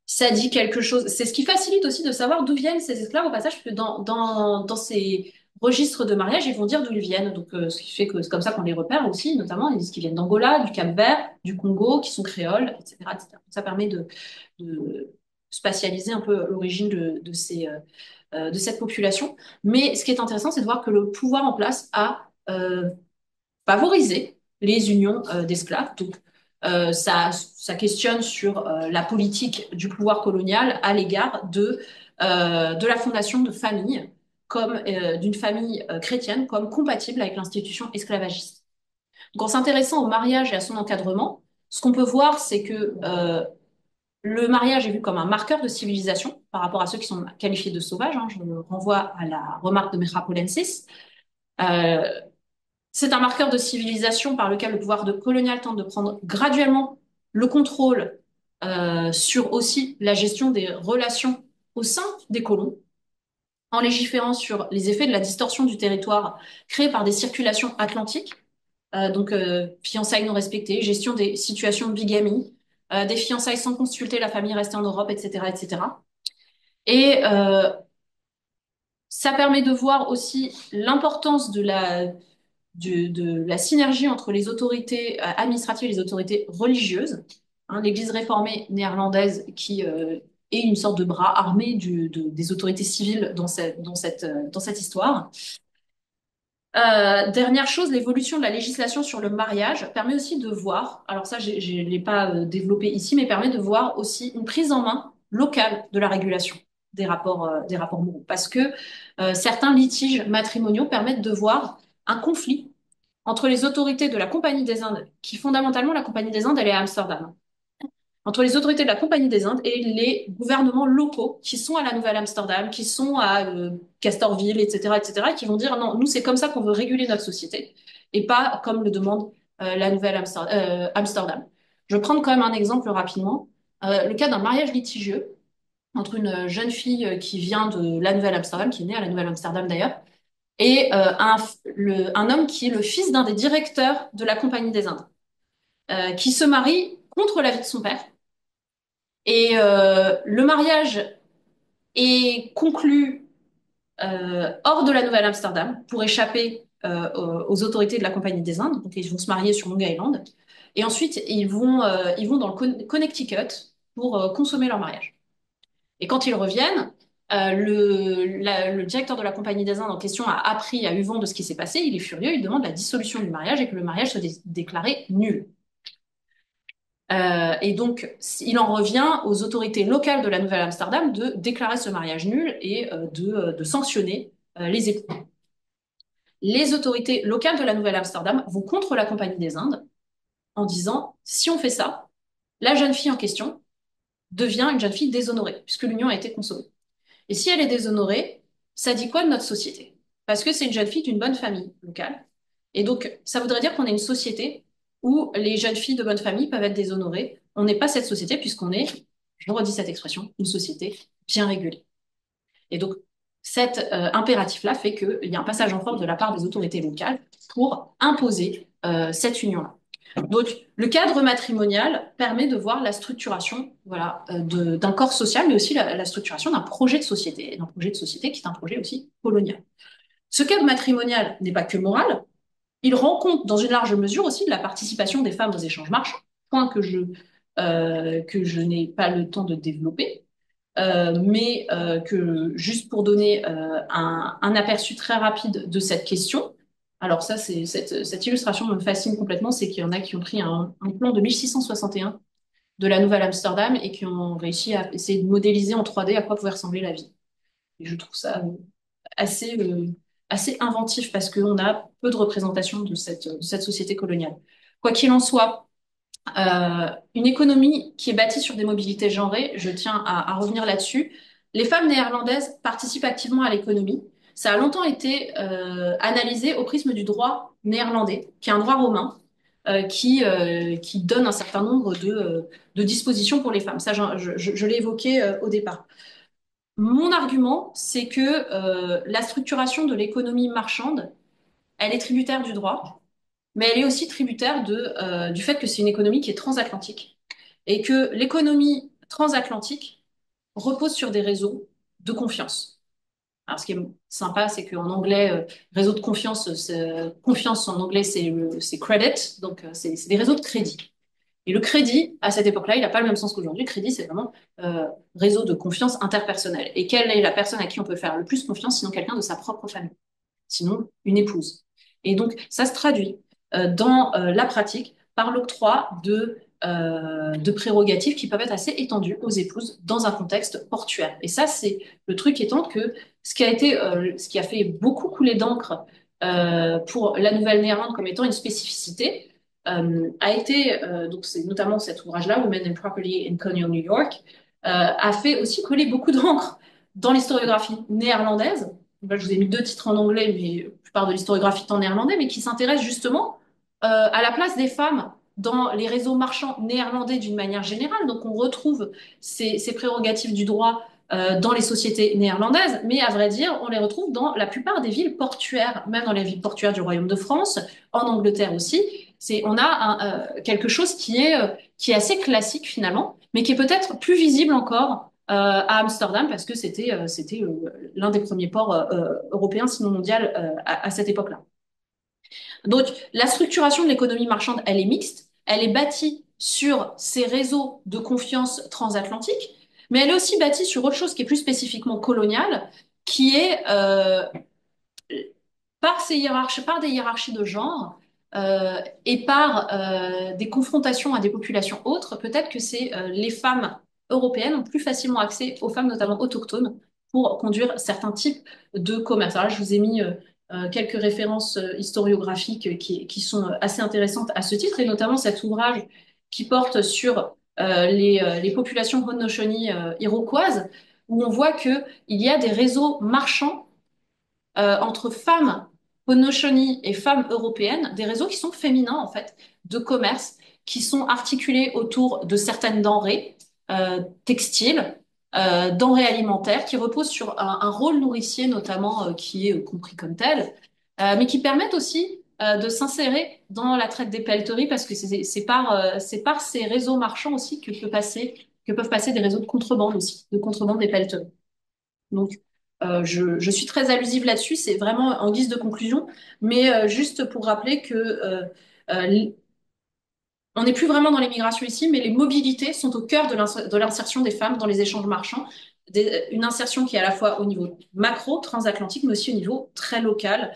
Ça dit quelque chose. C'est ce qui facilite aussi de savoir d'où viennent ces esclaves au passage, parce que dans ces registres de mariage, ils vont dire d'où ils viennent. Donc, ce qui fait que c'est comme ça qu'on les repère aussi, notamment, ils disent qu'ils viennent d'Angola, du Cap-Vert, du Congo, qui sont créoles, etc., etc. Ça permet de spatialiser un peu l'origine de cette population. Mais ce qui est intéressant, c'est de voir que le pouvoir en place a favorisé les unions d'esclaves. Donc, ça questionne sur la politique du pouvoir colonial à l'égard de la fondation de familles, comme d'une famille chrétienne, comme compatible avec l'institution esclavagiste. Donc, en s'intéressant au mariage et à son encadrement, ce qu'on peut voir, c'est que le mariage est vu comme un marqueur de civilisation par rapport à ceux qui sont qualifiés de sauvages. Hein. Je renvoie à la remarque de Metropolensis. Euh, c'est un marqueur de civilisation par lequel le pouvoir colonial tente de prendre graduellement le contrôle sur aussi la gestion des relations au sein des colons, en légiférant sur les effets de la distorsion du territoire créée par des circulations atlantiques, donc fiançailles non respectées, gestion des situations de bigamie, des fiançailles sans consulter la famille restée en Europe, etc., etc. Et ça permet de voir aussi l'importance de la synergie entre les autorités administratives et les autorités religieuses. Hein, l'Église réformée néerlandaise qui est une sorte de bras armé des autorités civiles dans cette histoire. Dernière chose, l'évolution de la législation sur le mariage permet aussi de voir, alors ça je ne l'ai pas développé ici, mais permet de voir aussi une prise en main locale de la régulation des rapports moraux. Parce que certains litiges matrimoniaux permettent de voir un conflit entre les autorités de la Compagnie des Indes, qui fondamentalement, la Compagnie des Indes, elle est à Amsterdam, entre les autorités de la Compagnie des Indes et les gouvernements locaux qui sont à la Nouvelle-Amsterdam, qui sont à Castorville, etc., etc., et qui vont dire non, nous, c'est comme ça qu'on veut réguler notre société, et pas comme le demande la Nouvelle-Amsterdam. Je vais prendre quand même un exemple rapidement. Le cas d'un mariage litigieux entre une jeune fille qui vient de la Nouvelle-Amsterdam, qui est née à la Nouvelle-Amsterdam d'ailleurs, et un homme qui est le fils d'un des directeurs de la Compagnie des Indes, qui se marie contre l'avis de son père. Et le mariage est conclu hors de la Nouvelle-Amsterdam pour échapper aux autorités de la Compagnie des Indes. Donc ils vont se marier sur Long Island. Et ensuite, ils vont dans le Connecticut pour consommer leur mariage. Et quand ils reviennent, Le directeur de la Compagnie des Indes en question a appris, a eu vent de ce qui s'est passé, il est furieux, il demande la dissolution du mariage et que le mariage soit déclaré nul. Et donc, il en revient aux autorités locales de la Nouvelle-Amsterdam de déclarer ce mariage nul et de sanctionner les époux. Les autorités locales de la Nouvelle-Amsterdam vont contre la Compagnie des Indes en disant, si on fait ça, la jeune fille en question devient une jeune fille déshonorée, puisque l'union a été consommée. Et si elle est déshonorée, ça dit quoi de notre société? Parce que c'est une jeune fille d'une bonne famille locale. Et donc, ça voudrait dire qu'on est une société où les jeunes filles de bonne famille peuvent être déshonorées. On n'est pas cette société puisqu'on est, je redis cette expression, une société bien régulée. Et donc, cet impératif-là fait qu'il y a un passage en force de la part des autorités locales pour imposer cette union-là. Donc, le cadre matrimonial permet de voir la structuration, voilà, d'un corps social, mais aussi la structuration d'un projet de société, et d'un projet de société qui est un projet aussi colonial. Ce cadre matrimonial n'est pas que moral, il rend compte dans une large mesure aussi de la participation des femmes aux échanges marchands, point que je n'ai pas le temps de développer, mais que juste pour donner un aperçu très rapide de cette question, alors ça, cette illustration me fascine complètement, c'est qu'il y en a qui ont pris un plan de 1661 de la Nouvelle-Amsterdam et qui ont réussi à essayer de modéliser en 3D à quoi pouvait ressembler la vie. Et je trouve ça assez, assez inventif parce qu'on a peu de représentation de cette société coloniale. Quoi qu'il en soit, une économie qui est bâtie sur des mobilités genrées, je tiens à revenir là-dessus. Les femmes néerlandaises participent activement à l'économie. Ça a longtemps été analysé au prisme du droit néerlandais, qui est un droit romain, qui donne un certain nombre de dispositions pour les femmes. Ça, je l'ai évoqué au départ. Mon argument, c'est que la structuration de l'économie marchande, elle est tributaire du droit, mais elle est aussi tributaire du fait que c'est une économie qui est transatlantique et que l'économie transatlantique repose sur des réseaux de confiance. Alors, ce qui est sympa, c'est qu'en anglais, réseau de confiance, confiance en anglais, c'est credit, donc c'est des réseaux de crédit. Et le crédit, à cette époque-là, il n'a pas le même sens qu'aujourd'hui. Le crédit, c'est vraiment réseau de confiance interpersonnelle. Et quelle est la personne à qui on peut faire le plus confiance, sinon quelqu'un de sa propre famille, sinon une épouse. Et donc, ça se traduit dans la pratique par l'octroi de prérogatives qui peuvent être assez étendues aux épouses dans un contexte portuaire. Et ça, c'est le truc étant que ce qui a fait beaucoup couler d'encre pour la Nouvelle-Néerlande comme étant une spécificité, a été, donc c'est notamment cet ouvrage-là, Women and Property in Colonial New York, a fait aussi coller beaucoup d'encre dans l'historiographie néerlandaise. Là, je vous ai mis deux titres en anglais, mais la plupart de l'historiographie est en néerlandais, mais qui s'intéresse justement à la place des femmes dans les réseaux marchands néerlandais d'une manière générale. Donc on retrouve ces prérogatives du droit dans les sociétés néerlandaises, mais à vrai dire, on les retrouve dans la plupart des villes portuaires, même dans les villes portuaires du Royaume de France, en Angleterre aussi. On a quelque chose qui est assez classique finalement, mais qui est peut-être plus visible encore à Amsterdam parce que c'était l'un des premiers ports européens, sinon mondial, à cette époque-là. Donc, la structuration de l'économie marchande, elle est mixte, elle est bâtie sur ces réseaux de confiance transatlantique, mais elle est aussi bâtie sur autre chose qui est plus spécifiquement coloniale, qui est par des hiérarchies de genre et par des confrontations à des populations autres, peut-être que c'est les femmes européennes ont plus facilement accès aux femmes, notamment autochtones, pour conduire certains types de commerce. Alors là, je vous ai mis quelques références historiographiques qui sont assez intéressantes à ce titre, et notamment cet ouvrage qui porte sur les populations Haudenosaunee iroquoises, où on voit qu'il y a des réseaux marchands entre femmes Haudenosaunee et femmes européennes, des réseaux qui sont féminins en fait, de commerce, qui sont articulés autour de certaines denrées textiles, denrées alimentaires, qui reposent sur un rôle nourricier notamment qui est compris comme tel, mais qui permettent aussi de s'insérer dans la traite des pelleteries parce que c'est par ces réseaux marchands aussi que peuvent passer des réseaux de contrebande aussi, de contrebande des pelleteries. Donc, je suis très allusive là-dessus, c'est vraiment en guise de conclusion, mais juste pour rappeler que euh, on n'est plus vraiment dans l'immigration ici, mais les mobilités sont au cœur de l'insertion des femmes dans les échanges marchands. une insertion qui est à la fois au niveau macro, transatlantique, mais aussi au niveau très local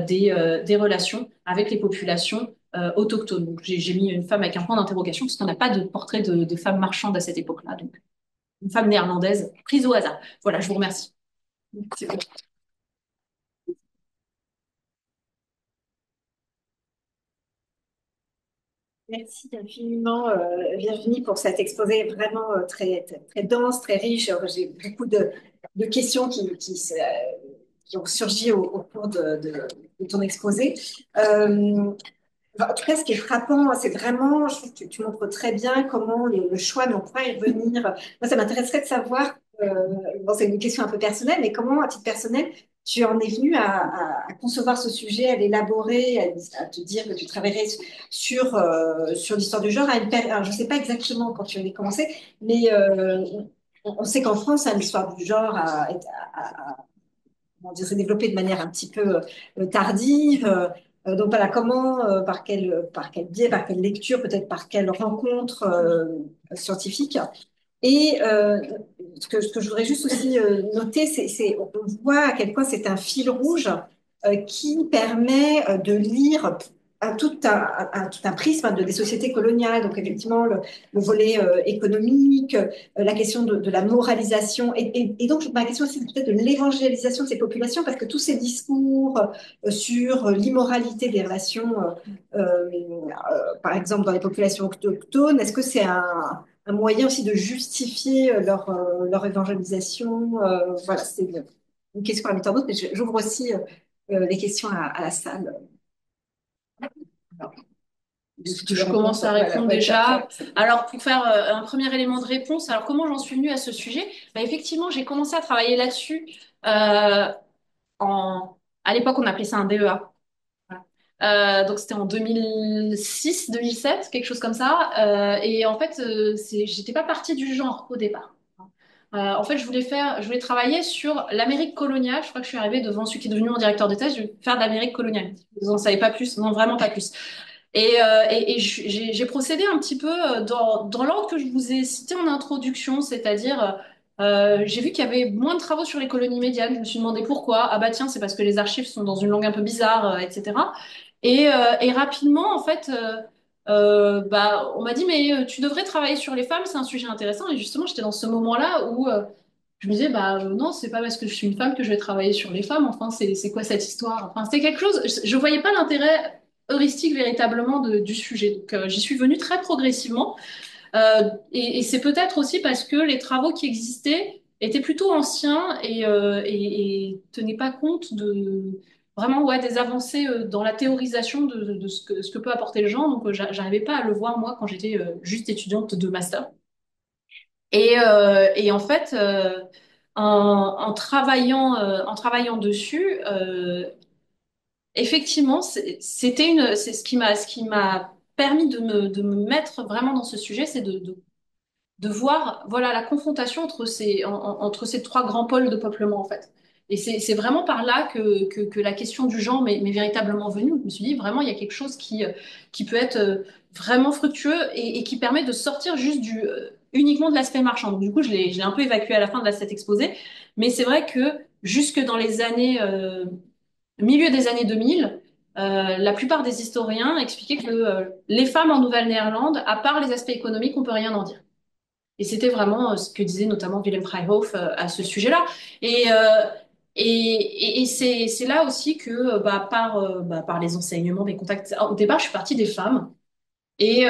des relations avec les populations autochtones. Donc j'ai mis une femme avec un point d'interrogation parce qu'on n'a pas de portrait de femme marchande à cette époque-là. Donc une femme néerlandaise prise au hasard. Voilà, je vous remercie. C'est bon. Merci infiniment, Virginie, pour cet exposé vraiment très dense, très riche. J'ai beaucoup de questions qui ont surgi au cours de ton exposé. En tout cas, ce qui est frappant, c'est vraiment, je trouve que tu montres très bien comment le choix, mais on pourra y revenir. Moi, ça m'intéresserait de savoir, bon, c'est une question un peu personnelle, mais comment, à titre personnel, tu en es venu à concevoir ce sujet, à l'élaborer, à te dire que tu travaillerais sur l'histoire du genre à une période. Alors, je ne sais pas exactement quand tu avais commencé, mais on sait qu'en France, hein, l'histoire du genre on dirait, développé de manière un petit peu tardive. Donc voilà, comment, par quel biais, par quelle lecture, peut-être par quelle rencontre scientifique. Et ce que je voudrais juste aussi noter, on voit à quel point c'est un fil rouge qui permet de lire tout un prisme des sociétés coloniales. Donc effectivement, le volet économique, la question de la moralisation. Et donc ma question aussi, c'est peut-être de l'évangélisation de ces populations, parce que tous ces discours sur l'immoralité des relations, par exemple dans les populations autochtones, est-ce que c'est un moyen aussi de justifier leur évangélisation. Voilà, c'est une question parmi tant d'autres, mais j'ouvre aussi les questions à la salle. Alors, Je commence à voilà, répondre ouais, déjà. Alors, pour faire un premier élément de réponse, alors comment j'en suis venue à ce sujet? Bah, effectivement, j'ai commencé à travailler là-dessus euh, en... à l'époque, on appelait ça un DEA. Voilà. Donc c'était en 2006, 2007, quelque chose comme ça. Et en fait, j'étais pas partie du genre au départ. En fait, je voulais travailler sur l'Amérique coloniale. Je crois que je suis arrivée devant celui qui est devenu mon directeur de thèse. Je vais faire de l'Amérique coloniale. Vous n'en savez pas plus, non, vraiment pas plus. Et j'ai procédé un petit peu dans l'ordre que je vous ai cité en introduction, c'est-à-dire j'ai vu qu'il y avait moins de travaux sur les colonies médianes. Je me suis demandé pourquoi. Ah bah tiens, c'est parce que les archives sont dans une langue un peu bizarre, etc. Et rapidement, en fait, bah, on m'a dit, mais tu devrais travailler sur les femmes, c'est un sujet intéressant. Et justement, j'étais dans ce moment-là où je me disais, bah non, c'est pas parce que je suis une femme que je vais travailler sur les femmes. Enfin, c'est quoi cette histoire? Enfin, c'était quelque chose, je voyais pas l'intérêt heuristique véritablement du sujet. Donc, j'y suis venue très progressivement. Et c'est peut-être aussi parce que les travaux qui existaient étaient plutôt anciens et tenaient pas compte de vraiment ouais, des avancées dans la théorisation de ce que peut apporter le genre. Donc, j'arrivais pas à le voir moi quand j'étais juste étudiante de master. Et en fait, en travaillant dessus, effectivement, c'est ce qui m'a permis de me mettre vraiment dans ce sujet, c'est de voir voilà la confrontation entre ces trois grands pôles de peuplement en fait. Et c'est vraiment par là que la question du genre m'est véritablement venue. Je me suis dit vraiment il y a quelque chose qui peut être vraiment fructueux et qui permet de sortir juste uniquement de l'aspect marchand. Donc, du coup, je l'ai un peu évacué à la fin de cet exposé, mais c'est vrai que jusque dans les années milieu des années 2000, la plupart des historiens expliquaient que les femmes en Nouvelle-Néerlande, à part les aspects économiques, on peut rien en dire. Et c'était vraiment ce que disait notamment Willem Vrijhof à ce sujet-là. Et, euh, et c'est là aussi que, par les enseignements, des contacts, au départ, je suis partie des femmes. Et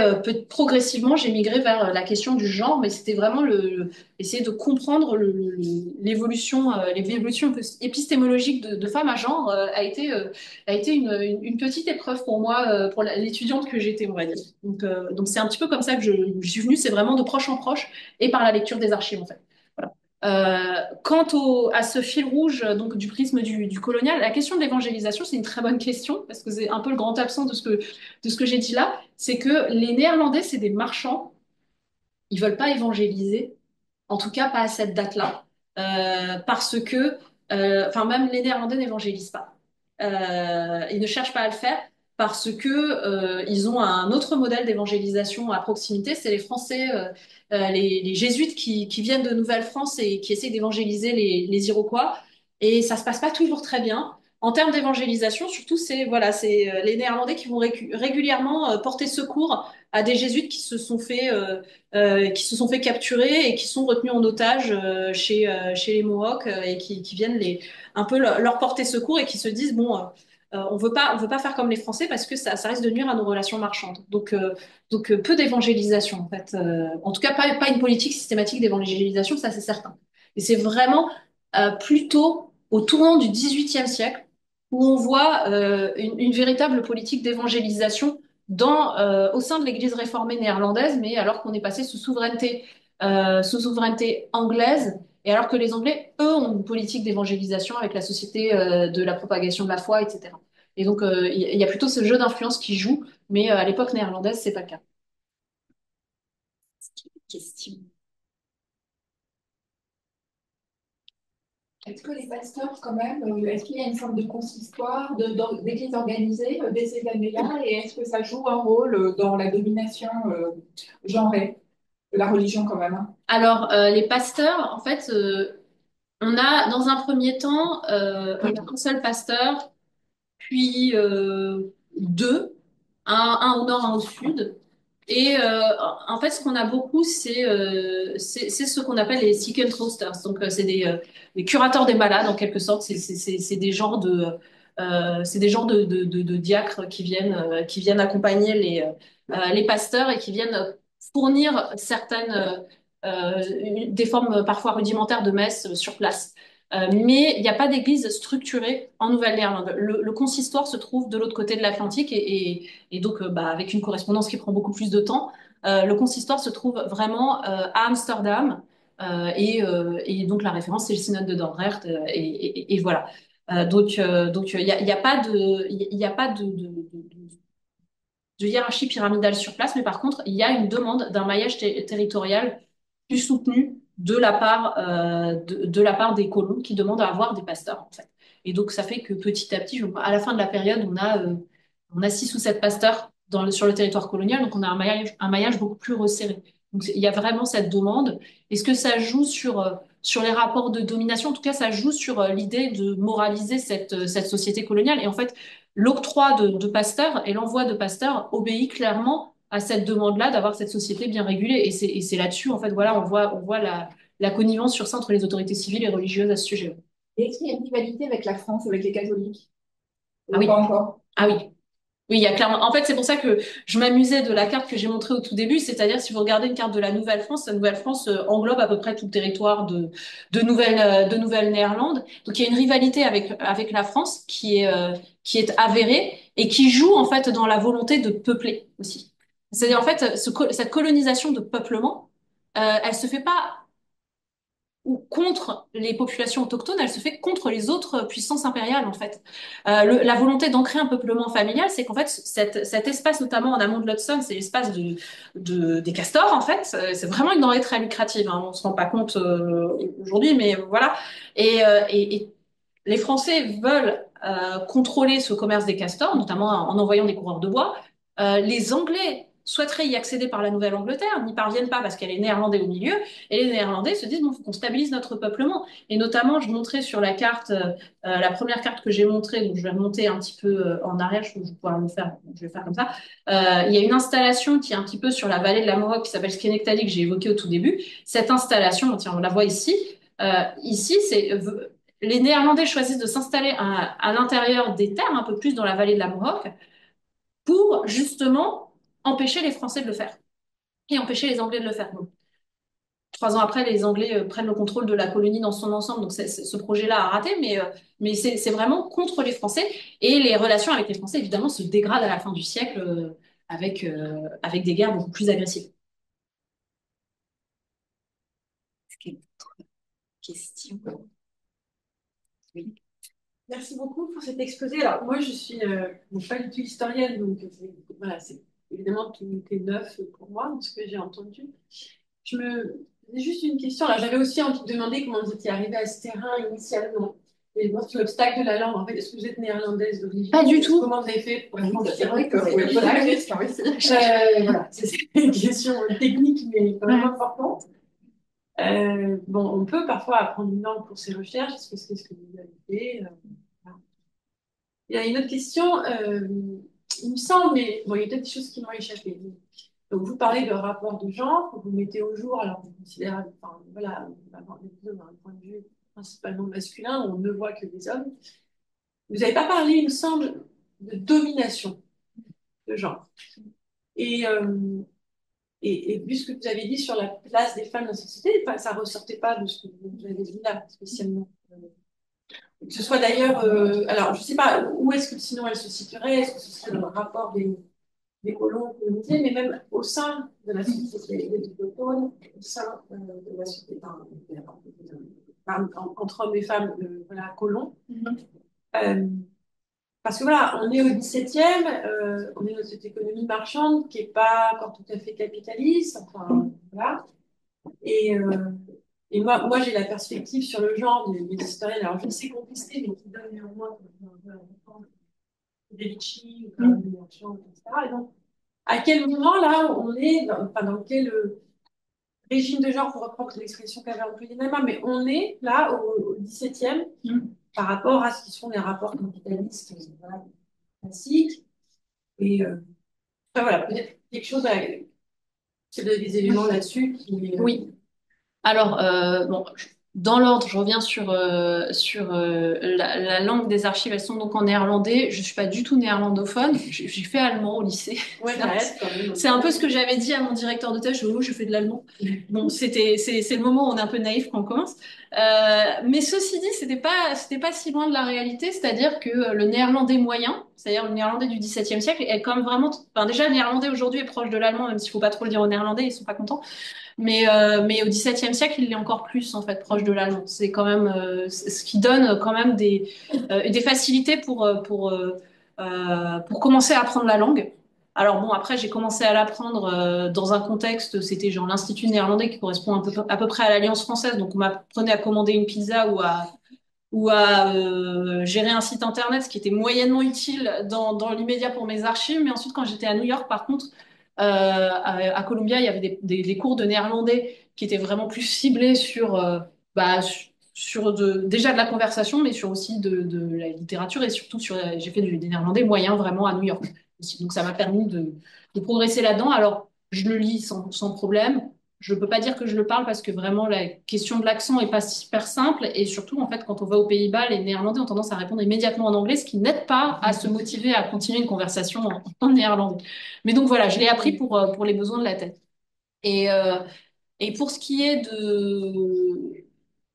progressivement, j'ai migré vers la question du genre, mais c'était vraiment essayer de comprendre l'évolution un peu épistémologique de femme à genre a été une petite épreuve pour moi, pour l'étudiante que j'étais, on va dire. Donc c'est un petit peu comme ça que je suis venue, c'est vraiment de proche en proche et par la lecture des archives en fait. Voilà. Quant à ce fil rouge donc du prisme du colonial, la question de l'évangélisation, c'est une très bonne question parce que c'est un peu le grand absent de ce que j'ai dit là, c'est que les Néerlandais, c'est des marchands, ils veulent pas évangéliser, en tout cas pas à cette date-là, parce que, enfin même les Néerlandais n'évangélisent pas. Ils ne cherchent pas à le faire parce que ils ont un autre modèle d'évangélisation à proximité. C'est les Français, les Jésuites qui viennent de Nouvelle-France et qui essaient d'évangéliser les Iroquois. Et ça se passe pas toujours très bien. En termes d'évangélisation, surtout, c'est voilà, c'est les Néerlandais qui vont régulièrement porter secours à des Jésuites qui se sont fait capturer et qui sont retenus en otage chez les Mohawks et qui viennent un peu leur porter secours et qui se disent bon. On veut pas faire comme les Français parce que ça risque de nuire à nos relations marchandes. Donc peu d'évangélisation en fait. En tout cas, pas une politique systématique d'évangélisation, ça c'est certain. Et c'est vraiment plutôt au tournant du XVIIIe siècle où on voit une véritable politique d'évangélisation au sein de l'Église réformée néerlandaise, mais alors qu'on est passé sous souveraineté anglaise, et alors que les Anglais, eux, ont une politique d'évangélisation avec la Société de la propagation de la foi, etc. Et donc, il y a plutôt ce jeu d'influence qui joue, mais à l'époque néerlandaise, c'est pas le cas. Question. Est-ce que les pasteurs, quand même, est-ce qu'il y a une forme de consistoire, d'église organisée dès ces années-là, et est-ce que ça joue un rôle dans la domination genrée de la religion, quand même, hein? Alors, les pasteurs, en fait, on a dans un premier temps, on a un seul pasteur, puis deux, un au nord, un au sud. Et en fait, ce qu'on a beaucoup, c'est ce qu'on appelle les sick and trosters. Donc, c'est des curateurs des malades, en quelque sorte. C'est des genres de diacres qui viennent accompagner les pasteurs et qui viennent fournir des formes parfois rudimentaires de messe sur place. Mais il n'y a pas d'église structurée en Nouvelle-Néerlande. Le consistoire se trouve de l'autre côté de l'Atlantique et donc avec une correspondance qui prend beaucoup plus de temps. Le consistoire se trouve vraiment à Amsterdam et donc la référence c'est le synode de Dordrecht et voilà. Donc il y a pas de hiérarchie pyramidale sur place, mais par contre il y a une demande d'un maillage territorial plus soutenu de la part des colons qui demandent à avoir des pasteurs, en fait. Et donc, ça fait que petit à petit, à la fin de la période, on a 6 ou 7 pasteurs sur le territoire colonial, donc on a un maillage beaucoup plus resserré. Donc, il y a vraiment cette demande. Est-ce que ça joue sur les rapports de domination? En tout cas, ça joue sur l'idée de moraliser cette société coloniale. Et en fait, l'octroi de pasteurs et l'envoi de pasteurs obéit clairement à cette demande-là d'avoir cette société bien régulée. Et c'est là-dessus, en fait, voilà, on voit la connivence sur ça entre les autorités civiles et religieuses à ce sujet. Et est-ce qu'il y a une rivalité avec la France, avec les catholiques? Ah Ou oui, pas encore? ah oui. Oui, il y a clairement. En fait, c'est pour ça que je m'amusais de la carte que j'ai montrée au tout début. C'est-à-dire, si vous regardez une carte de la Nouvelle-France englobe à peu près tout le territoire de Nouvelle-Néerlande. Donc, il y a une rivalité avec la France qui est avérée et qui joue, en fait, dans la volonté de peupler aussi. C'est-à-dire, en fait, cette colonisation de peuplement, elle se fait pas ou contre les populations autochtones, elle se fait contre les autres puissances impériales, en fait. La volonté d'ancrer un peuplement familial, c'est qu'en fait, cet espace, notamment en amont de l'Hudson, c'est l'espace des castors, en fait. C'est vraiment une denrée très lucrative, hein. On se rend pas compte aujourd'hui, mais voilà. Et les Français veulent contrôler ce commerce des castors, notamment en envoyant des coureurs de bois. Les Anglais souhaiteraient y accéder par la Nouvelle-Angleterre, n'y parviennent pas parce qu'elle est néerlandais au milieu, et les Néerlandais se disent, bon, faut qu'on stabilise notre peuplement. Et notamment, je montrais sur la carte, la première carte que j'ai montrée, donc je vais remonter un petit peu en arrière, je vais pouvoir le faire, je vais faire comme ça. Il y a une installation qui est un petit peu sur la vallée de la Mohawk qui s'appelle Schenectady, que j'ai évoquée au tout début. Cette installation, tiens, on la voit ici. Ici, les Néerlandais choisissent de s'installer à l'intérieur des terres, un peu plus dans la vallée de la Mohawk, pour justement empêcher les Français de le faire et empêcher les Anglais de le faire. Donc, 3 ans après, les Anglais prennent le contrôle de la colonie dans son ensemble, donc ce projet-là a raté, mais c'est vraiment contre les Français et les relations avec les Français, évidemment, se dégradent à la fin du siècle avec des guerres beaucoup plus agressives. Est-ce qu'il y a d'autres questions? Oui. Merci beaucoup pour cet exposé. Alors, moi, je suis bon, pas du tout historienne, donc voilà, c'est évidemment tout est neuf pour moi, de ce que j'ai entendu. J'ai juste une question. Alors, j'avais aussi envie de demander comment vous étiez arrivé à ce terrain initialement. Et moi, sur l'obstacle de la langue, en fait, est-ce que vous êtes néerlandaise d'origine? Pas du tout. Comment vous avez fait pour apprendre? C'est vrai que vous poser la question aussi. Voilà, c'est une question technique, mais quand même importante. Bon, on peut parfois apprendre une langue pour ses recherches. Est-ce que c'est ce que vous avez fait? Voilà. Il y a une autre question. Il me semble, mais bon, il y a peut-être des choses qui m'ont échappé. Donc, vous parlez de rapport de genre que vous mettez au jour. Alors, vous considérez, enfin, voilà, on a un point de vue principalement masculin, on ne voit que des hommes. Vous n'avez pas parlé, il me semble, de domination de genre. Et, euh, et vu ce que vous avez dit sur la place des femmes dans la société, enfin, ça ressortait pas de ce que vous avez dit là, spécialement. Que ce soit d'ailleurs, alors je sais pas où est-ce que sinon elle se situerait, est-ce que ce serait dans le rapport des colons colonisés, mais même au sein de la société des autochtones, au sein de la société, entre hommes et femmes, voilà, colons. Euh, Parce que voilà, on est au 17e, on est dans cette économie marchande qui n'est pas encore tout à fait capitaliste, enfin voilà. Et, euh, et moi j'ai la perspective sur le genre des historiennes, alors je sais contester, mais qui donne néanmoins des litchis, ou des marchands, etc. Et donc, à quel moment là on est, enfin dans quel régime de genre, pour reprendre l'expression qu'avait employée Naima, mais on est là au 17e par rapport à ce qui sont les rapports capitalistes voilà, classiques. Et enfin, voilà, peut-être quelque chose, c'est des éléments là-dessus qui. Oui. Alors, bon, dans l'ordre, je reviens sur la langue des archives. Elles sont donc en néerlandais. Je suis pas du tout néerlandophone. J'ai fait allemand au lycée. Ouais, ça reste quand même. C'est un peu ce que j'avais dit à mon directeur de thèse. Oh, je fais de l'allemand. Bon, c'est le moment où on est un peu naïf quand on commence. Mais ceci dit, c'était pas si loin de la réalité. C'est-à-dire que le néerlandais moyen, c'est-à-dire le néerlandais du XVIIe siècle, est comme vraiment, enfin, déjà, le néerlandais aujourd'hui est proche de l'allemand, même s'il faut pas trop le dire aux néerlandais, ils sont pas contents. Mais au XVIIe siècle, il est encore plus en fait proche de l'allemand. C'est quand même ce qui donne quand même des facilités pour commencer à apprendre la langue. Alors bon, après j'ai commencé à l'apprendre dans un contexte, c'était genre l'Institut néerlandais qui correspond à peu près à l'Alliance française. Donc on m'apprenait à commander une pizza ou à gérer un site internet, ce qui était moyennement utile dans l'immédiat pour mes archives. Mais ensuite, quand j'étais à New York, par contre, à Columbia, il y avait des cours de néerlandais qui étaient vraiment plus ciblés déjà de la conversation, mais sur aussi de la littérature et surtout j'ai fait des néerlandais moyens vraiment à New York aussi. Donc ça m'a permis de progresser là-dedans. Alors, je le lis sans problème. Je peux pas dire que je le parle parce que vraiment la question de l'accent est pas super simple et surtout en fait quand on va aux Pays-Bas, les Néerlandais ont tendance à répondre immédiatement en anglais, ce qui n'aide pas à se motiver à continuer une conversation en néerlandais. Mais donc voilà, je l'ai appris pour les besoins de la tête. Et pour ce qui est de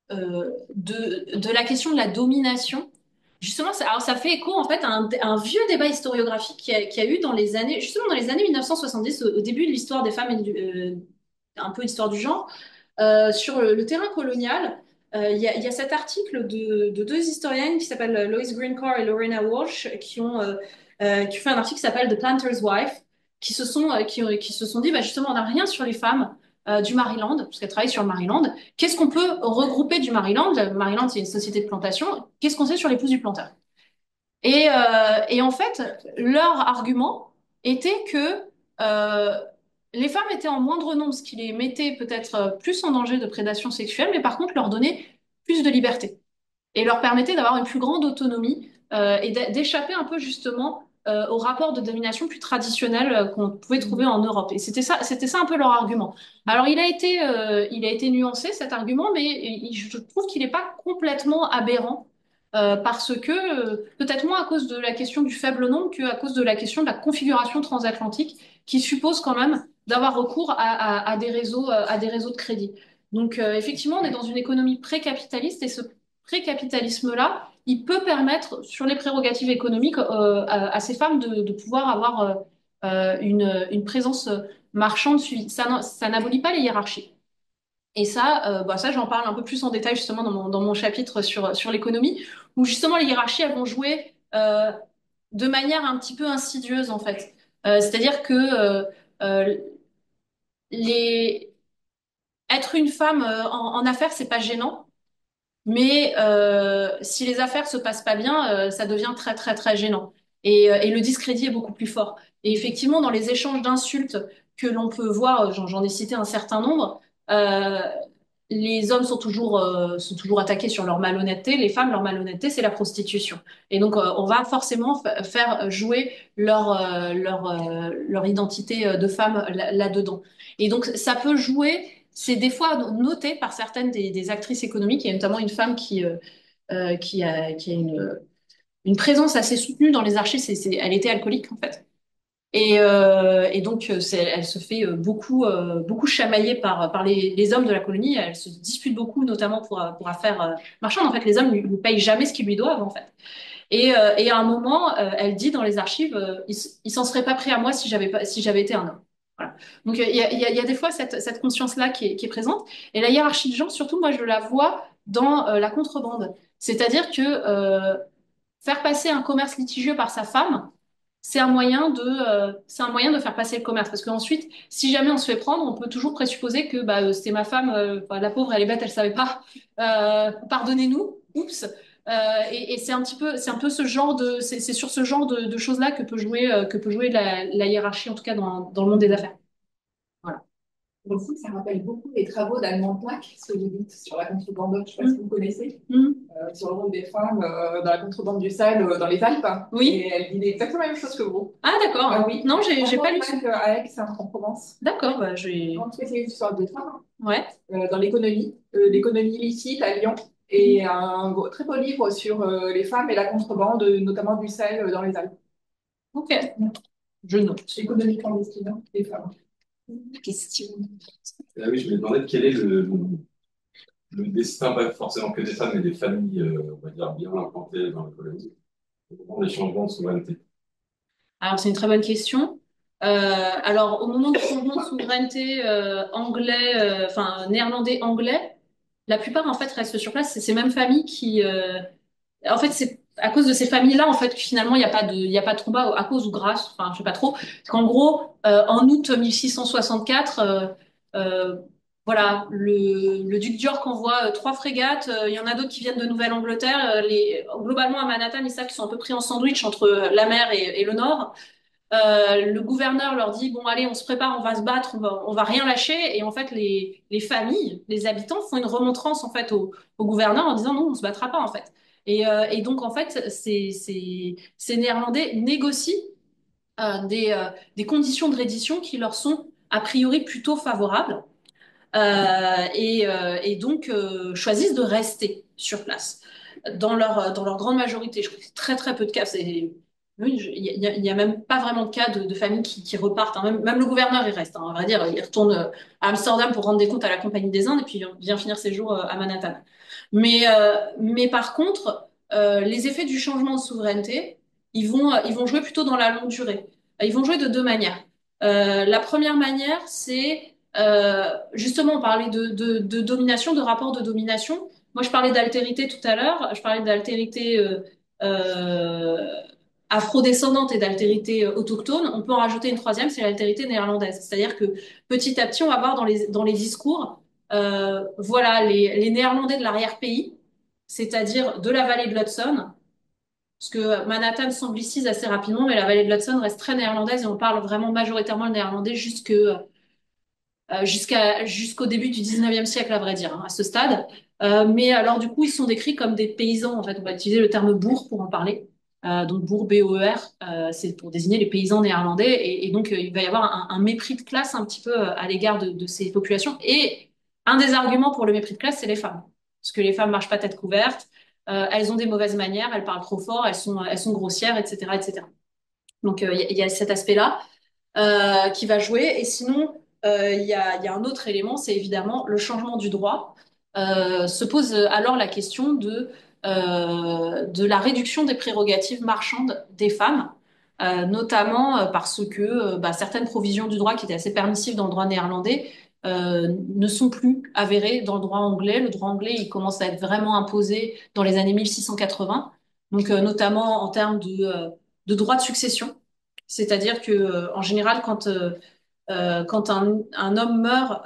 la question de la domination, justement, alors ça fait écho en fait à un vieux débat historiographique qui a eu dans les années, justement dans les années 1970, au début de l'histoire des femmes et un peu histoire du genre. Sur le terrain colonial, il y a cet article de deux historiennes qui s'appellent Lois Greencore et Lorena Walsh qui fait un article qui s'appelle The Planter's Wife, qui se sont dit bah, justement on n'a rien sur les femmes du Maryland, parce qu'elles travaillent sur le Maryland. Qu'est-ce qu'on peut regrouper du Maryland? Le Maryland, c'est une société de plantation. Qu'est-ce qu'on sait sur l'épouse du planteur? Et en fait, leur argument était que les femmes étaient en moindre nombre, ce qui les mettait peut-être plus en danger de prédation sexuelle, mais par contre leur donnait plus de liberté et leur permettait d'avoir une plus grande autonomie et d'échapper un peu justement au rapport de domination plus traditionnel qu'on pouvait trouver en Europe. Et c'était ça un peu leur argument. Alors il a été nuancé cet argument, mais je trouve qu'il n'est pas complètement aberrant. Parce que peut-être moins à cause de la question du faible nombre qu'à cause de la question de la configuration transatlantique qui suppose quand même d'avoir recours à des réseaux de crédit. Donc effectivement, on est dans une économie pré-capitaliste et ce pré-capitalisme-là, il peut permettre, sur les prérogatives économiques, à ces femmes de pouvoir avoir une présence marchande suivie. Ça n'abolit pas les hiérarchies. Et ça j'en parle un peu plus en détail justement dans mon chapitre sur l'économie, où justement les hiérarchies elles vont jouer de manière un petit peu insidieuse en fait. C'est-à-dire que euh, les... être une femme en affaires, c'est pas gênant. mais si les affaires se passent pas bien, ça devient très très très gênant. Et le discrédit est beaucoup plus fort. Et effectivement, dans les échanges d'insultes que l'on peut voir, j'en ai cité un certain nombre, euh, les hommes sont toujours attaqués sur leur malhonnêteté, les femmes, leur malhonnêteté, c'est la prostitution. Et donc, on va forcément faire jouer leur identité de femme là-dedans. Et donc, ça peut jouer, c'est des fois noté par certaines des actrices économiques. Il y a notamment une femme qui a une présence assez soutenue dans les archives. Elle était alcoolique, en fait. Et donc, elle se fait beaucoup chamailler par les hommes de la colonie. Elle se dispute beaucoup, notamment pour affaires marchandes. En fait, les hommes lui payent jamais ce qu'ils lui doivent, en fait. Et à un moment, elle dit dans les archives, il s'en serait pas pris à moi si j'avais été un homme. Voilà. Donc, il y a des fois cette conscience-là qui est présente. Et la hiérarchie de genre, surtout, moi, je la vois dans la contrebande. C'est-à-dire que faire passer un commerce litigieux par sa femme, c'est un moyen de faire passer le commerce. Parce qu'ensuite, si jamais on se fait prendre, on peut toujours présupposer que bah, c'était ma femme, enfin, la pauvre, elle est bête, elle savait pas. Pardonnez-nous, oups. Et c'est un peu ce genre c'est sur ce genre de choses-là que peut jouer la hiérarchie, en tout cas dans le monde des affaires. Voilà. Donc, ça rappelle beaucoup les travaux d'Allemand Plaque, ce que vous dites sur la contrebande, je ne sais pas si vous connaissez, Mm. sur le rôle des femmes dans la contrebande du sel dans les Alpes. Oui. Et elle dit exactement la même chose que vous. Ah, d'accord. Ah oui. Non, j'ai pas lu ça. À Aix, en Provence. D'accord, bah, je vais. En spécialiste sur des femmes, Ouais. dans l'économie illicite à Lyon. Et un très beau livre sur les femmes et la contrebande, notamment du sel dans les Alpes. Ok. Je note. Économie clandestine des femmes. Question. Ah oui, je me demandais quel est le destin, pas forcément que des femmes, mais des familles, on va dire, bien implantées dans la colonie, au moment des changements de souveraineté. Alors, c'est une très bonne question. Alors, au moment du changement de souveraineté anglais, enfin néerlandais-anglais, la plupart en fait restent sur place. C'est ces mêmes familles en fait, c'est à cause de ces familles-là en fait que finalement il y a pas de combat à cause ou grâce, enfin je sais pas trop. Parce qu'en gros, en août 1664, voilà, le duc d'York envoie trois frégates. Il y en a d'autres qui viennent de Nouvelle-Angleterre. Globalement à Manhattan, ils savent qu'ils sont un peu pris en sandwich entre la mer et le nord. Le gouverneur leur dit, bon, allez, on se prépare, on va se battre, on va rien lâcher. Et en fait, les familles, les habitants font une remontrance en fait au gouverneur en disant, non, on se battra pas en fait. Et donc, en fait, ces Néerlandais négocient des conditions de reddition qui leur sont a priori plutôt favorables. Et donc choisissent de rester sur place. Dans leur grande majorité, je crois que c'est très très peu de cas. Oui, il y a même pas vraiment de cas de familles qui repartent, hein. Même le gouverneur, il reste, hein, à vrai dire. Il retourne à Amsterdam pour rendre des comptes à la Compagnie des Indes et puis il vient finir ses jours à Manhattan. Mais par contre, les effets du changement de souveraineté, ils vont jouer plutôt dans la longue durée. Ils vont jouer de deux manières. La première manière, c'est justement, on parlait de domination, de rapport de domination. Moi, je parlais d'altérité tout à l'heure. Je parlais d'altérité euh, afrodescendante et d'altérité autochtone. On peut en rajouter une troisième, c'est l'altérité néerlandaise. C'est-à-dire que petit à petit, on va voir dans les discours, voilà, les Néerlandais de l'arrière-pays, c'est-à-dire de la vallée de l'Hudson, parce que Manhattan s'anglicise assez rapidement, mais la vallée de l'Hudson reste très néerlandaise et on parle vraiment majoritairement le néerlandais jusqu'au début du 19e siècle, à vrai dire, hein, à ce stade. Mais alors, du coup, ils sont décrits comme des paysans. En fait, on va utiliser le terme boer pour en parler. Donc, boer, B-O-E-R, c'est pour désigner les paysans néerlandais. Et donc, il va y avoir un mépris de classe un petit peu à l'égard de ces populations. Et un des arguments pour le mépris de classe, c'est les femmes. Parce que les femmes marchent pas tête couverte, elles ont des mauvaises manières, elles parlent trop fort, elles sont grossières, etc., etc. Donc, il y a cet aspect-là qui va jouer. Et sinon, il y a un autre élément, c'est évidemment le changement du droit. Se pose alors la question de la réduction des prérogatives marchandes des femmes, notamment parce que bah, certaines provisions du droit qui étaient assez permissives dans le droit néerlandais ne sont plus avérées dans le droit anglais. Le droit anglais, il commence à être vraiment imposé dans les années 1680, donc notamment en termes de droit de succession. C'est-à-dire que en général, quand un homme meurt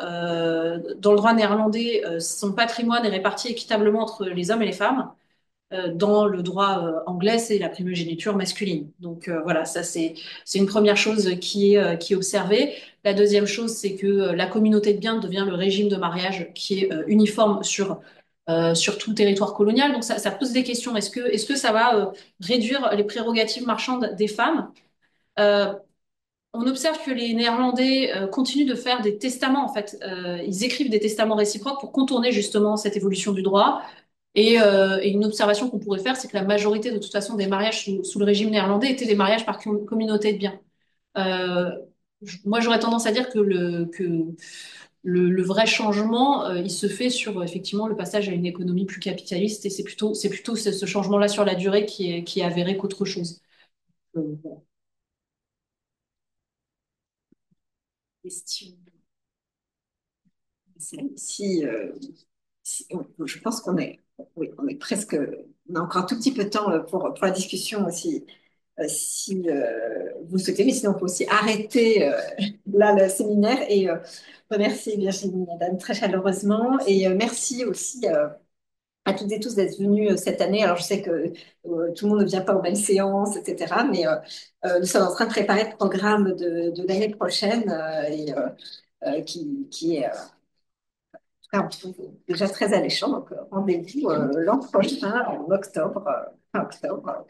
dans le droit néerlandais, son patrimoine est réparti équitablement entre les hommes et les femmes. Dans le droit anglais, c'est la primogéniture masculine. Donc voilà, ça c'est une première chose qui est observée. La deuxième chose, c'est que la communauté de biens devient le régime de mariage qui est uniforme sur tout le territoire colonial. Donc ça pose des questions. Est-ce que ça va réduire les prérogatives marchandes des femmes? Euh, on observe que les Néerlandais continuent de faire des testaments, en fait. Ils écrivent des testaments réciproques pour contourner justement cette évolution du droit. Et une observation qu'on pourrait faire, c'est que la majorité de toute façon des mariages sous le régime néerlandais étaient des mariages par communauté de biens. Euh, Moi, j'aurais tendance à dire que le vrai changement, il se fait sur effectivement le passage à une économie plus capitaliste, et c'est plutôt ce changement-là sur la durée qui est avéré qu'autre chose. Voilà. Question. Si, je pense qu'on est, oui, on a encore un tout petit peu de temps pour la discussion aussi, si vous souhaitez, mais sinon on peut aussi arrêter là le séminaire et remercier Virginie Madame très chaleureusement et merci aussi à toutes et tous d'être venus cette année. Alors je sais que tout le monde ne vient pas aux mêmes séances, etc. Mais nous sommes en train de préparer le programme de l'année prochaine qui est on trouve déjà très alléchant. Donc, rendez-vous l'an prochain, en octobre, fin octobre,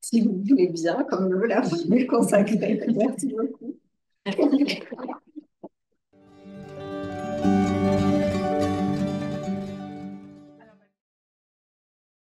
si vous voulez bien, comme le la consacrée. Merci beaucoup.